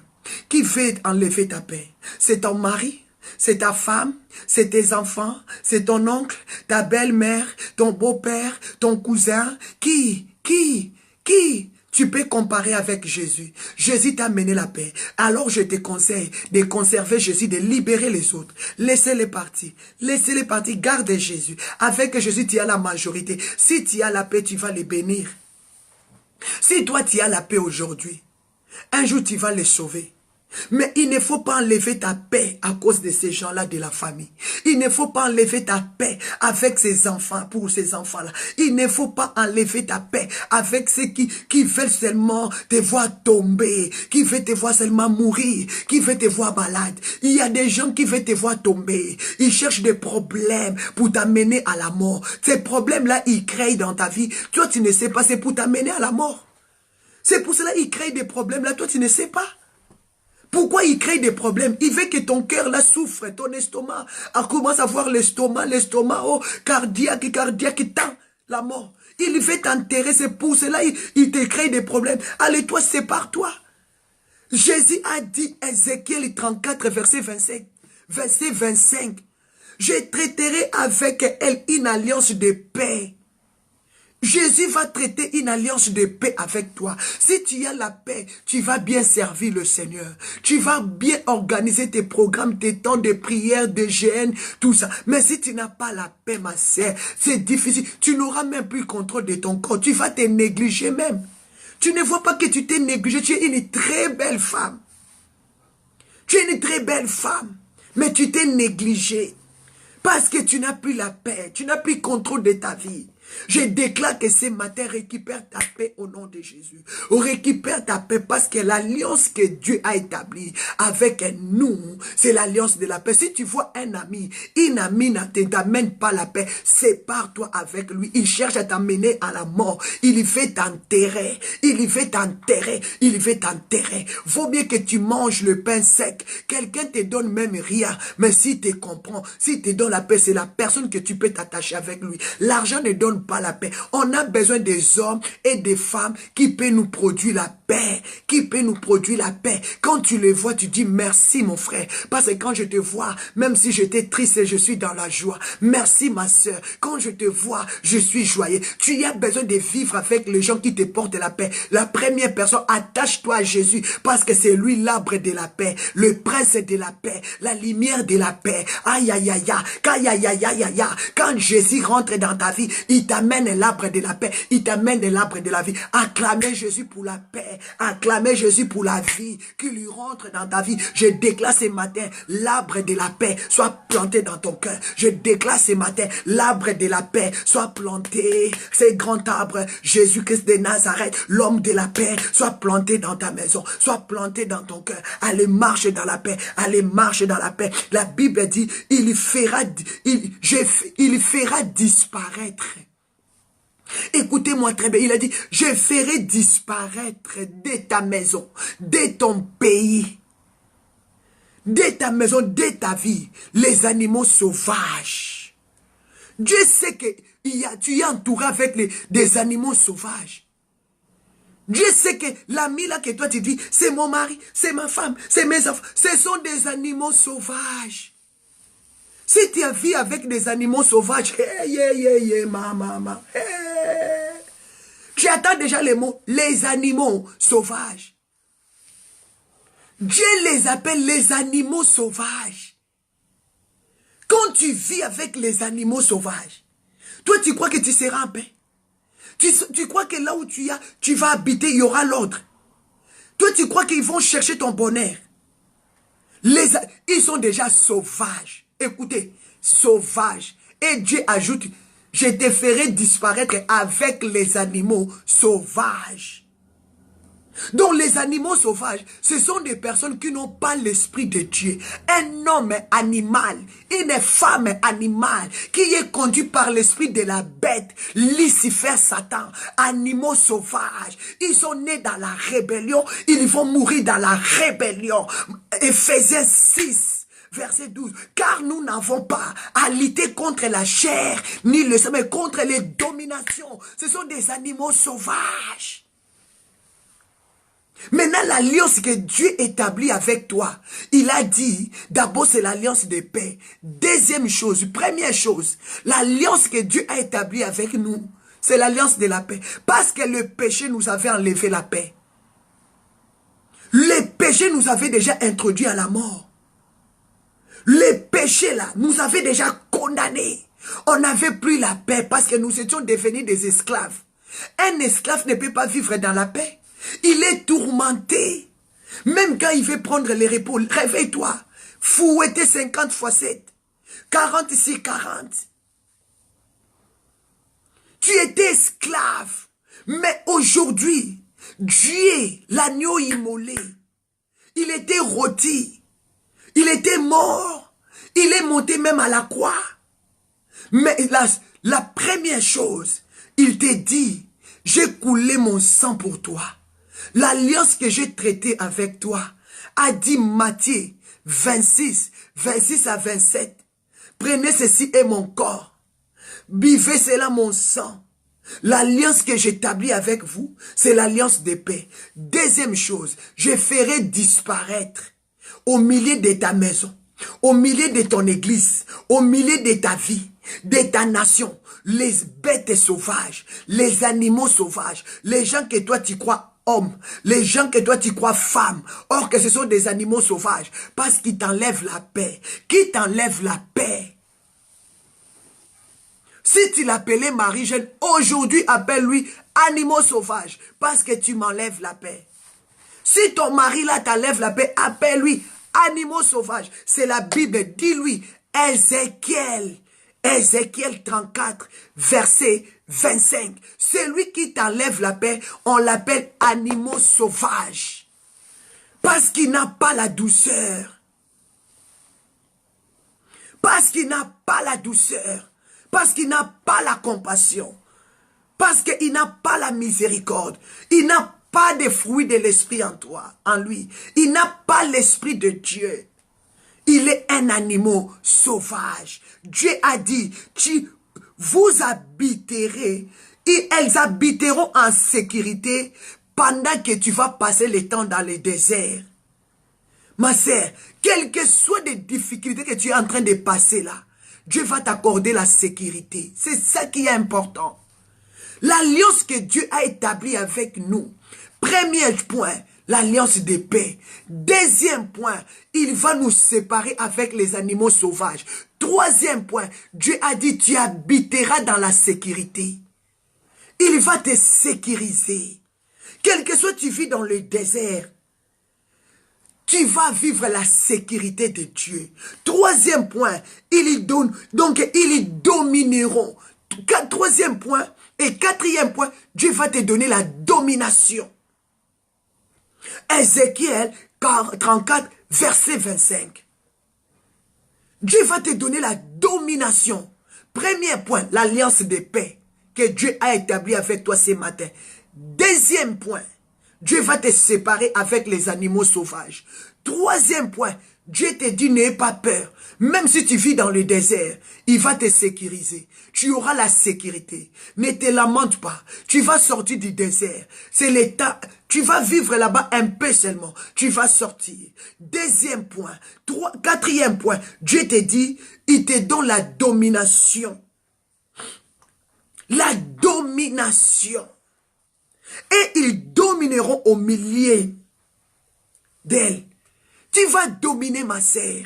Qui veut enlever ta paix? C'est ton mari? C'est ta femme, c'est tes enfants, c'est ton oncle, ta belle-mère, ton beau-père, ton cousin. Qui? Tu peux comparer avec Jésus. Jésus t'a amené la paix. Alors je te conseille de conserver Jésus, de libérer les autres. Laissez-les partir. Laissez-les partir. Garde Jésus. Avec Jésus, tu as la majorité. Si tu as la paix, tu vas les bénir. Si toi, tu as la paix aujourd'hui, un jour, tu vas les sauver. Mais il ne faut pas enlever ta paix à cause de ces gens-là de la famille. Il ne faut pas enlever ta paix avec ces enfants, pour ces enfants-là. Il ne faut pas enlever ta paix avec ceux qui veulent seulement te voir tomber, qui veulent te voir seulement mourir, qui veulent te voir malade. Il y a des gens qui veulent te voir tomber. Ils cherchent des problèmes pour t'amener à la mort. Ces problèmes-là, ils créent dans ta vie. Toi, tu ne sais pas, c'est pour t'amener à la mort. C'est pour cela qu'ils créent des problèmes là, toi, tu ne sais pas. Pourquoi il crée des problèmes? Il veut que ton cœur là souffre, ton estomac commence à voir l'estomac, oh, cardiaque, tant la mort. Il veut t'enterrer, c'est pour cela il te crée des problèmes. Allez, toi, sépare-toi. Jésus a dit, Ézéchiel 34, verset 25, je traiterai avec elle une alliance de paix. Jésus va traiter une alliance de paix avec toi. Si tu as la paix, tu vas bien servir le Seigneur. Tu vas bien organiser tes programmes, tes temps de prière, de jeûne, tout ça. Mais si tu n'as pas la paix, ma sœur, c'est difficile. Tu n'auras même plus le contrôle de ton corps. Tu vas te négliger même. Tu ne vois pas que tu t'es négligé. Tu es une très belle femme. Tu es une très belle femme. Mais tu t'es négligé. Parce que tu n'as plus la paix. Tu n'as plus le contrôle de ta vie. Je déclare que ce matin, récupère ta paix au nom de Jésus. Récupère ta paix parce que l'alliance que Dieu a établie avec nous, c'est l'alliance de la paix. Si tu vois un ami, une amie ne t'amène pas la paix, sépare-toi avec lui. Il cherche à t'amener à la mort. Il y fait t'enterrer. Il y fait t'enterrer. Il y fait t'enterrer. Vaut mieux que tu manges le pain sec. Quelqu'un te donne même rien. Mais si tu comprends, si tu donnes la paix, c'est la personne que tu peux t'attacher avec lui. L'argent ne donne pas la paix. On a besoin des hommes et des femmes qui peuvent nous produire la paix. Qui peut nous produire la paix. Quand tu les vois, tu dis merci mon frère. Parce que quand je te vois, même si j'étais triste, je suis dans la joie. Merci ma soeur. Quand je te vois, je suis joyeux. Tu as besoin de vivre avec les gens qui te portent la paix. La première personne, attache-toi à Jésus. Parce que c'est lui l'arbre de la paix. Le prince de la paix. La lumière de la paix. Aïe aïe aïe aïe. Aïe aïe aïe aïe. Quand Jésus rentre dans ta vie, il t'amène l'arbre de la paix. Il t'amène l'arbre de la vie. Acclamez Jésus pour la paix. Acclamez Jésus pour la vie qui lui rentre dans ta vie. Je déclare ce matin, l'arbre de la paix soit planté dans ton cœur. Je déclare ce matin, l'arbre de la paix soit planté. Ce grand arbre, Jésus-Christ de Nazareth, l'homme de la paix, soit planté dans ta maison, soit planté dans ton cœur. Allez, marche dans la paix. Allez, marche dans la paix. La Bible dit, il fera disparaître. Écoutez-moi très bien, il a dit, je ferai disparaître de ta maison, de ton pays, de ta maison, de ta vie, les animaux sauvages. Dieu sait que tu es entouré avec des animaux sauvages. Dieu sait que l'ami là que toi tu dis, c'est mon mari, c'est ma femme, c'est mes enfants, ce sont des animaux sauvages. Si tu vis avec des animaux sauvages, maman, j'attends déjà les mots, les animaux sauvages. Dieu les appelle les animaux sauvages. Quand tu vis avec les animaux sauvages, toi tu crois que tu seras en paix. Tu crois que là où tu vas habiter, il y aura l'ordre. Toi tu crois qu'ils vont chercher ton bonheur. Ils sont déjà sauvages. Écoutez, sauvages. Et Dieu ajoute, je te ferai disparaître avec les animaux sauvages. Donc les animaux sauvages, ce sont des personnes qui n'ont pas l'esprit de Dieu. Un homme animal, une femme animale, qui est conduit par l'esprit de la bête, Lucifer, Satan, animaux sauvages. Ils sont nés dans la rébellion, ils vont mourir dans la rébellion. Éphésiens 6. Verset 12. Car nous n'avons pas à lutter contre la chair, ni le sang, mais contre les dominations. Ce sont des animaux sauvages. Maintenant, l'alliance que Dieu établit avec toi, il a dit, d'abord c'est l'alliance de paix. Deuxième chose, première chose, l'alliance que Dieu a établie avec nous, c'est l'alliance de la paix. Parce que le péché nous avait enlevé la paix. Le péché nous avait déjà introduit à la mort. Le péché là, nous avait déjà condamnés. On n'avait plus la paix parce que nous étions devenus des esclaves. Un esclave ne peut pas vivre dans la paix. Il est tourmenté. Même quand il veut prendre les repos, réveille-toi. Fouetter 50 fois 7. 46, 40. Tu étais esclave. Mais aujourd'hui, Dieu, l'agneau immolé, il était rôti. Il était mort. Il est monté même à la croix. Mais la première chose, il te dit, j'ai coulé mon sang pour toi. L'alliance que j'ai traitée avec toi, a dit Matthieu 26, 26 à 27. Prenez ceci et mon corps. Buvez cela mon sang. L'alliance que j'établis avec vous, c'est l'alliance de paix. Deuxième chose, je ferai disparaître au milieu de ta maison, au milieu de ton église, au milieu de ta vie, de ta nation, les bêtes sauvages, les animaux sauvages, les gens que toi tu crois hommes, les gens que toi tu crois femmes, or que ce sont des animaux sauvages, parce qu'ils t'enlèvent la paix. Qui t'enlève la paix? Si tu l'appelais Marie-Jeanne, aujourd'hui appelle-lui animaux sauvages, parce que tu m'enlèves la paix. Si ton mari là t'enlève la paix, appelle-lui animaux sauvages. C'est la Bible, dis-lui, Ézéchiel 34, verset 25. Celui qui t'enlève la paix, on l'appelle animaux sauvages. Parce qu'il n'a pas la douceur. Parce qu'il n'a pas la douceur. Parce qu'il n'a pas la compassion. Parce qu'il n'a pas la miséricorde. Il n'a pas de fruits de l'esprit en toi, en lui. Il n'a pas l'esprit de Dieu. Il est un animal sauvage. Dieu a dit, vous habiterez, et elles habiteront en sécurité pendant que tu vas passer le temps dans le désert. Ma sœur, quelles que soient les difficultés que tu es en train de passer là, Dieu va t'accorder la sécurité. C'est ça qui est important. L'alliance que Dieu a établie avec nous. Premier point, l'alliance de paix. Deuxième point, il va nous séparer avec les animaux sauvages. Troisième point, Dieu a dit, tu habiteras dans la sécurité. Il va te sécuriser. Quel que soit tu vis dans le désert, tu vas vivre la sécurité de Dieu. Troisième point, ils domineront. Troisième point et quatrième point, Dieu va te donner la domination. Ézéchiel 34, verset 25. Dieu va te donner la domination. Premier point, l'alliance de paix que Dieu a établie avec toi ce matin. Deuxième point, Dieu va te séparer avec les animaux sauvages. Troisième point, Dieu te dit n'aie pas peur. Même si tu vis dans le désert, il va te sécuriser. Tu auras la sécurité. Ne te lamente pas. Tu vas sortir du désert. C'est l'état. Tu vas vivre là-bas un peu seulement. Tu vas sortir. Deuxième point. Quatrième point. Dieu te dit, il te donne la domination. La domination. Et ils domineront au milieu d'elle. Tu vas dominer, ma sœur.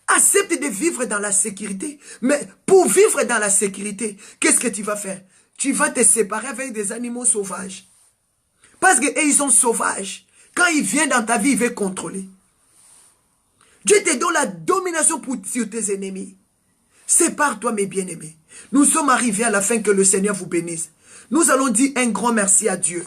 Accepte de vivre dans la sécurité. Mais pour vivre dans la sécurité, qu'est-ce que tu vas faire? Tu vas te séparer avec des animaux sauvages. Parce qu'ils sont sauvages. Quand ils viennent dans ta vie, ils veulent contrôler. Dieu te donne la domination sur tes ennemis. Sépare-toi, mes bien-aimés. Nous sommes arrivés à la fin, que le Seigneur vous bénisse. Nous allons dire un grand merci à Dieu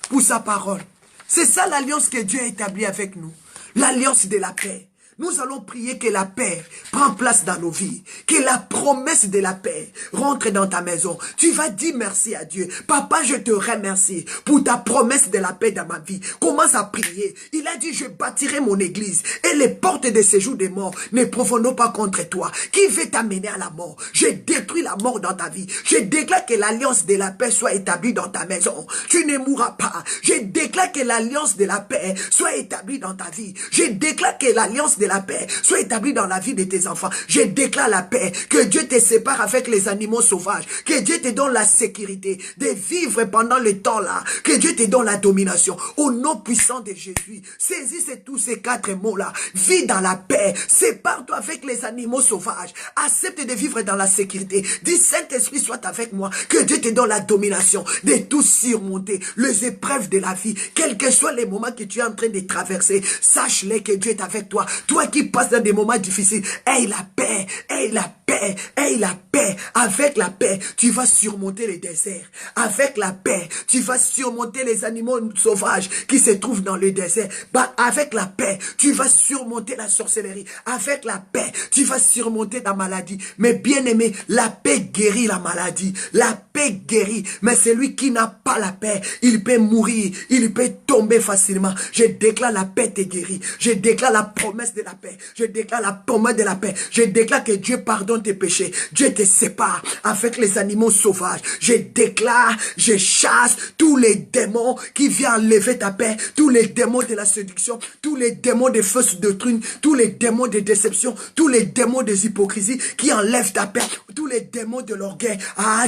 pour sa parole. C'est ça l'alliance que Dieu a établie avec nous. L'alliance de la paix. Nous allons prier que la paix prenne place dans nos vies. Que la promesse de la paix rentre dans ta maison. Tu vas dire merci à Dieu. Papa, je te remercie pour ta promesse de la paix dans ma vie. Commence à prier. Il a dit, je bâtirai mon église. Et les portes de séjour des morts ne proviendront pas contre toi. Qui veut t'amener à la mort? Je détruis la mort dans ta vie. Je déclare que l'alliance de la paix soit établie dans ta maison. Tu ne mourras pas. Je déclare que l'alliance de la paix soit établie dans ta vie. Je déclare que l'alliance de la paix soit établie dans la vie de tes enfants. Je déclare la paix, que Dieu te sépare avec les animaux sauvages, que Dieu te donne la sécurité de vivre pendant le temps là, que Dieu te donne la domination au nom puissant de Jésus. Saisissez tous ces quatre mots là. Vis dans la paix, sépare-toi avec les animaux sauvages, accepte de vivre dans la sécurité. Dis, Saint-Esprit soit avec moi, que Dieu te donne la domination de tout surmonter les épreuves de la vie, quels que soient les moments que tu es en train de traverser. Sache-le que Dieu est avec toi. Toi qui passes dans des moments difficiles, aie la paix, aie la paix, aie la paix. Avec la paix, tu vas surmonter les déserts. Avec la paix, tu vas surmonter les animaux sauvages qui se trouvent dans le désert. Bah, avec la paix, tu vas surmonter la sorcellerie. Avec la paix, tu vas surmonter la maladie. Mais bien aimé, la paix guérit la maladie. La paix guérit. Mais celui qui n'a pas la paix, il peut mourir, il peut tomber facilement. Je déclare la paix te guérit. Je déclare la promesse de la paix. Je déclare la promesse de la paix. Je déclare que Dieu pardonne tes péchés. Dieu te sépare avec les animaux sauvages. Je déclare, je chasse tous les démons qui viennent enlever ta paix, tous les démons de la séduction, tous les démons de fausse doctrine, tous les démons de déception, tous les démons des hypocrisies qui enlèvent ta paix. tous les démons de l'orgueil,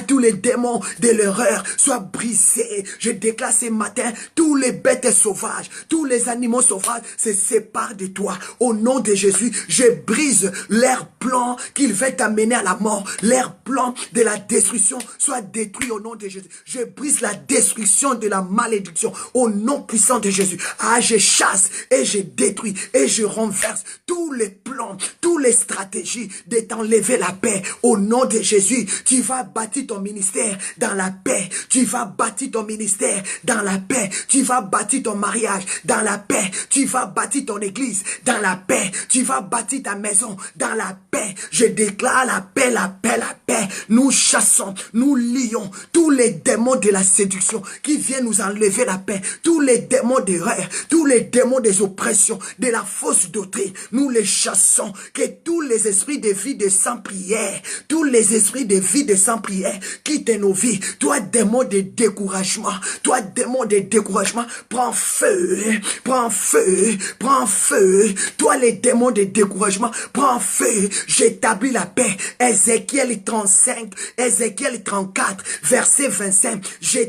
tous les démons de l'erreur soient brisés. Je déclare ce matin, tous les bêtes sauvages, tous les animaux sauvages se séparent de toi. Au nom de Jésus, je brise leur plan qu'ils veulent t'amener à la mort. Leur plan de la destruction soit détruit au nom de Jésus. Je brise la destruction de la malédiction au nom puissant de Jésus. Je chasse et je détruis et je renverse tous les plans, toutes les stratégies de t'enlever la paix. Au nom de Jésus, tu vas bâtir ton ministère dans la paix. Tu vas bâtir ton ministère dans la paix. Tu vas bâtir ton mariage dans la paix. Tu vas bâtir ton église dans la paix. Tu vas bâtir ta maison dans la paix. Je déclare la paix, la paix, la paix. Nous chassons, nous lions tous les démons de la séduction qui viennent nous enlever la paix. Tous les démons d'erreur, tous les démons des oppressions, de la fausse doctrine. Nous les chassons. Que tous les esprits de vie de sans prière, tous les esprits de vie de sans prière quittent nos vies. Toi, démon de découragement, toi, démon de découragement, prends feu, prends feu, prends feu. Toi, les démons de découragement, prends feu. J'établis la paix. Ézéchiel 35, Ézéchiel 34, verset 25. Je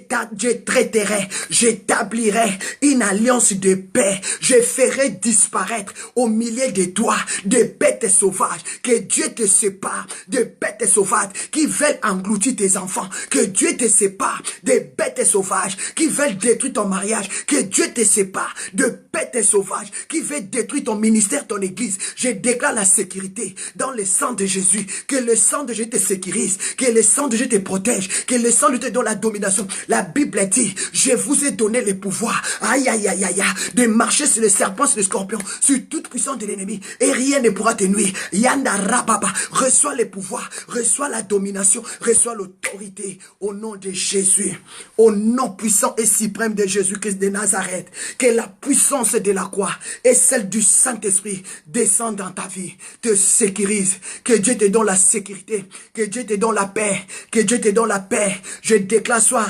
traiterai, j'établirai une alliance de paix. Je ferai disparaître au milieu de toi de bêtes sauvages. Que Dieu te sépare de bêtes sauvages qui veulent engloutir tes enfants. Que Dieu te sépare des bêtes sauvages qui veulent détruire ton mariage. Que Dieu te sépare de bêtes sauvages qui veulent détruire ton ministère, ton église. Je déclare la sécurité dans le sang de Jésus. Que le sang de Jésus te sécurise. Que le sang de Jésus te protège. Que le sang de Dieu te donne la domination. La Bible dit, je vous ai donné le pouvoir, aïe, aïe, aïe, aïe, de marcher sur le serpent, sur le scorpion, sur toute puissance de l'ennemi, et rien ne pourra te nuire. Yanda Rababa, reçois le pouvoir, reçois la domination, reçois l'autorité au nom de Jésus, au nom puissant et suprême de Jésus-Christ de Nazareth. Que la puissance de la croix et celle du Saint-Esprit descendent dans ta vie, te sécurise. Que Dieu te donne la sécurité, que Dieu te donne la paix, que Dieu te donne la paix. Je déclare, sois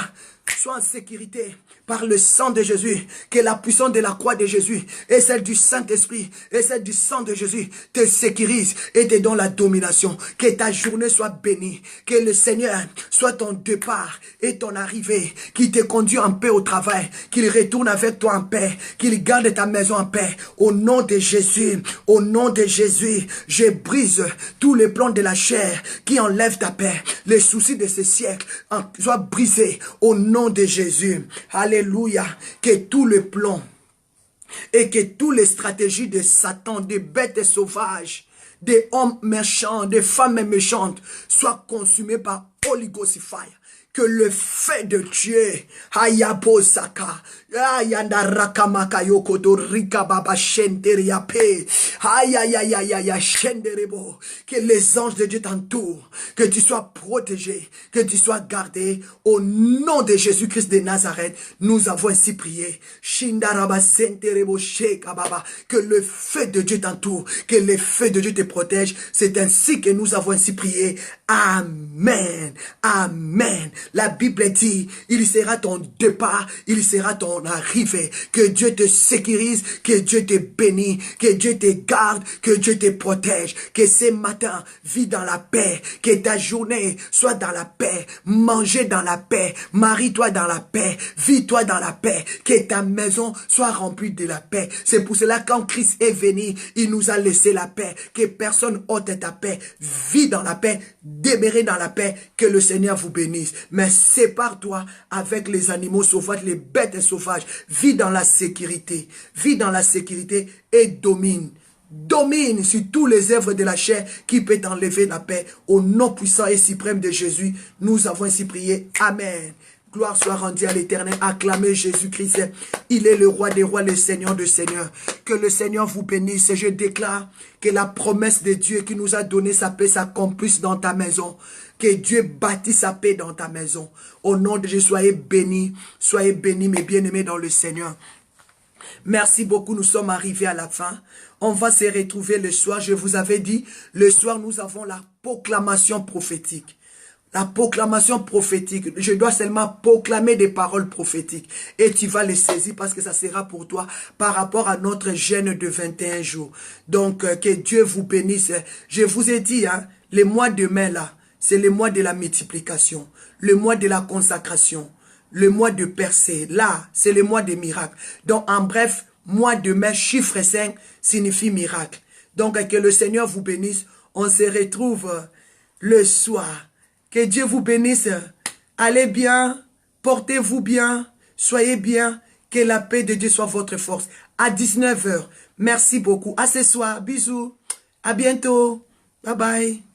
en sécurité par le sang de Jésus, que la puissance de la croix de Jésus et celle du Saint-Esprit et celle du sang de Jésus te sécurise et te donne la domination. Que ta journée soit bénie, que le Seigneur soit ton départ et ton arrivée, qu'il te conduit en paix au travail, qu'il retourne avec toi en paix, qu'il garde ta maison en paix. Au nom de Jésus, au nom de Jésus, je brise tous les plans de la chair qui enlèvent ta paix. Les soucis de ce siècle soient brisés au nom de Jésus. Alléluia, que tout le plan et que toutes les stratégies de Satan, des bêtes sauvages, des hommes méchants, des femmes méchantes soient consumées par Holy Ghost Fire. Que le feu de Dieu, Hayabosaka, Ayandarakama Yokoto Rika Baba Shenderiape, Ayayayaya Shenderebo, que les anges de Dieu t'entourent, que tu sois protégé, que tu sois gardé, au nom de Jésus-Christ de Nazareth, nous avons ainsi prié. Shindaraba Senterebo Sheka Baba, que le feu de Dieu t'entoure, que le feu de Dieu te protège, c'est ainsi que nous avons ainsi prié. Amen, Amen. La Bible dit, il sera ton départ, il sera ton arrivée. Que Dieu te sécurise, que Dieu te bénisse, que Dieu te garde, que Dieu te protège. Que ce matin, vis dans la paix, que ta journée soit dans la paix, mangez dans la paix, marie-toi dans la paix, vis-toi dans la paix, que ta maison soit remplie de la paix. C'est pour cela quand Christ est venu, il nous a laissé la paix, que personne ôte ta paix. Vis dans la paix, demeurez dans la paix, que le Seigneur vous bénisse. Mais sépare-toi avec les animaux sauvages, les bêtes sauvages. Vis dans la sécurité. Vis dans la sécurité et domine. Domine sur tous les œuvres de la chair qui peut t'enlever la paix. Au nom puissant et suprême de Jésus, nous avons ainsi prié. Amen. Gloire soit rendue à l'Éternel. Acclamez Jésus-Christ. Il est le roi des rois, le Seigneur des seigneurs. Que le Seigneur vous bénisse. Et je déclare que la promesse de Dieu qui nous a donné sa paix s'accomplisse dans ta maison. Que Dieu bâtisse sa paix dans ta maison. Au nom de Jésus, soyez bénis, mes bien-aimés dans le Seigneur. Merci beaucoup, nous sommes arrivés à la fin. On va se retrouver le soir. Je vous avais dit, le soir, nous avons la proclamation prophétique. La proclamation prophétique. Je dois seulement proclamer des paroles prophétiques. Et tu vas les saisir parce que ça sera pour toi par rapport à notre jeûne de 21 jours. Donc, que Dieu vous bénisse. Je vous ai dit, hein, les mois de mai là, c'est le mois de la multiplication, le mois de la consacration, le mois de percée. Là, c'est le mois des miracles. Donc, en bref, mois de mai, chiffre 5 signifie miracle. Donc, que le Seigneur vous bénisse. On se retrouve le soir. Que Dieu vous bénisse. Allez bien, portez-vous bien, soyez bien. Que la paix de Dieu soit votre force. À 19 h. Merci beaucoup. À ce soir. Bisous. À bientôt. Bye bye.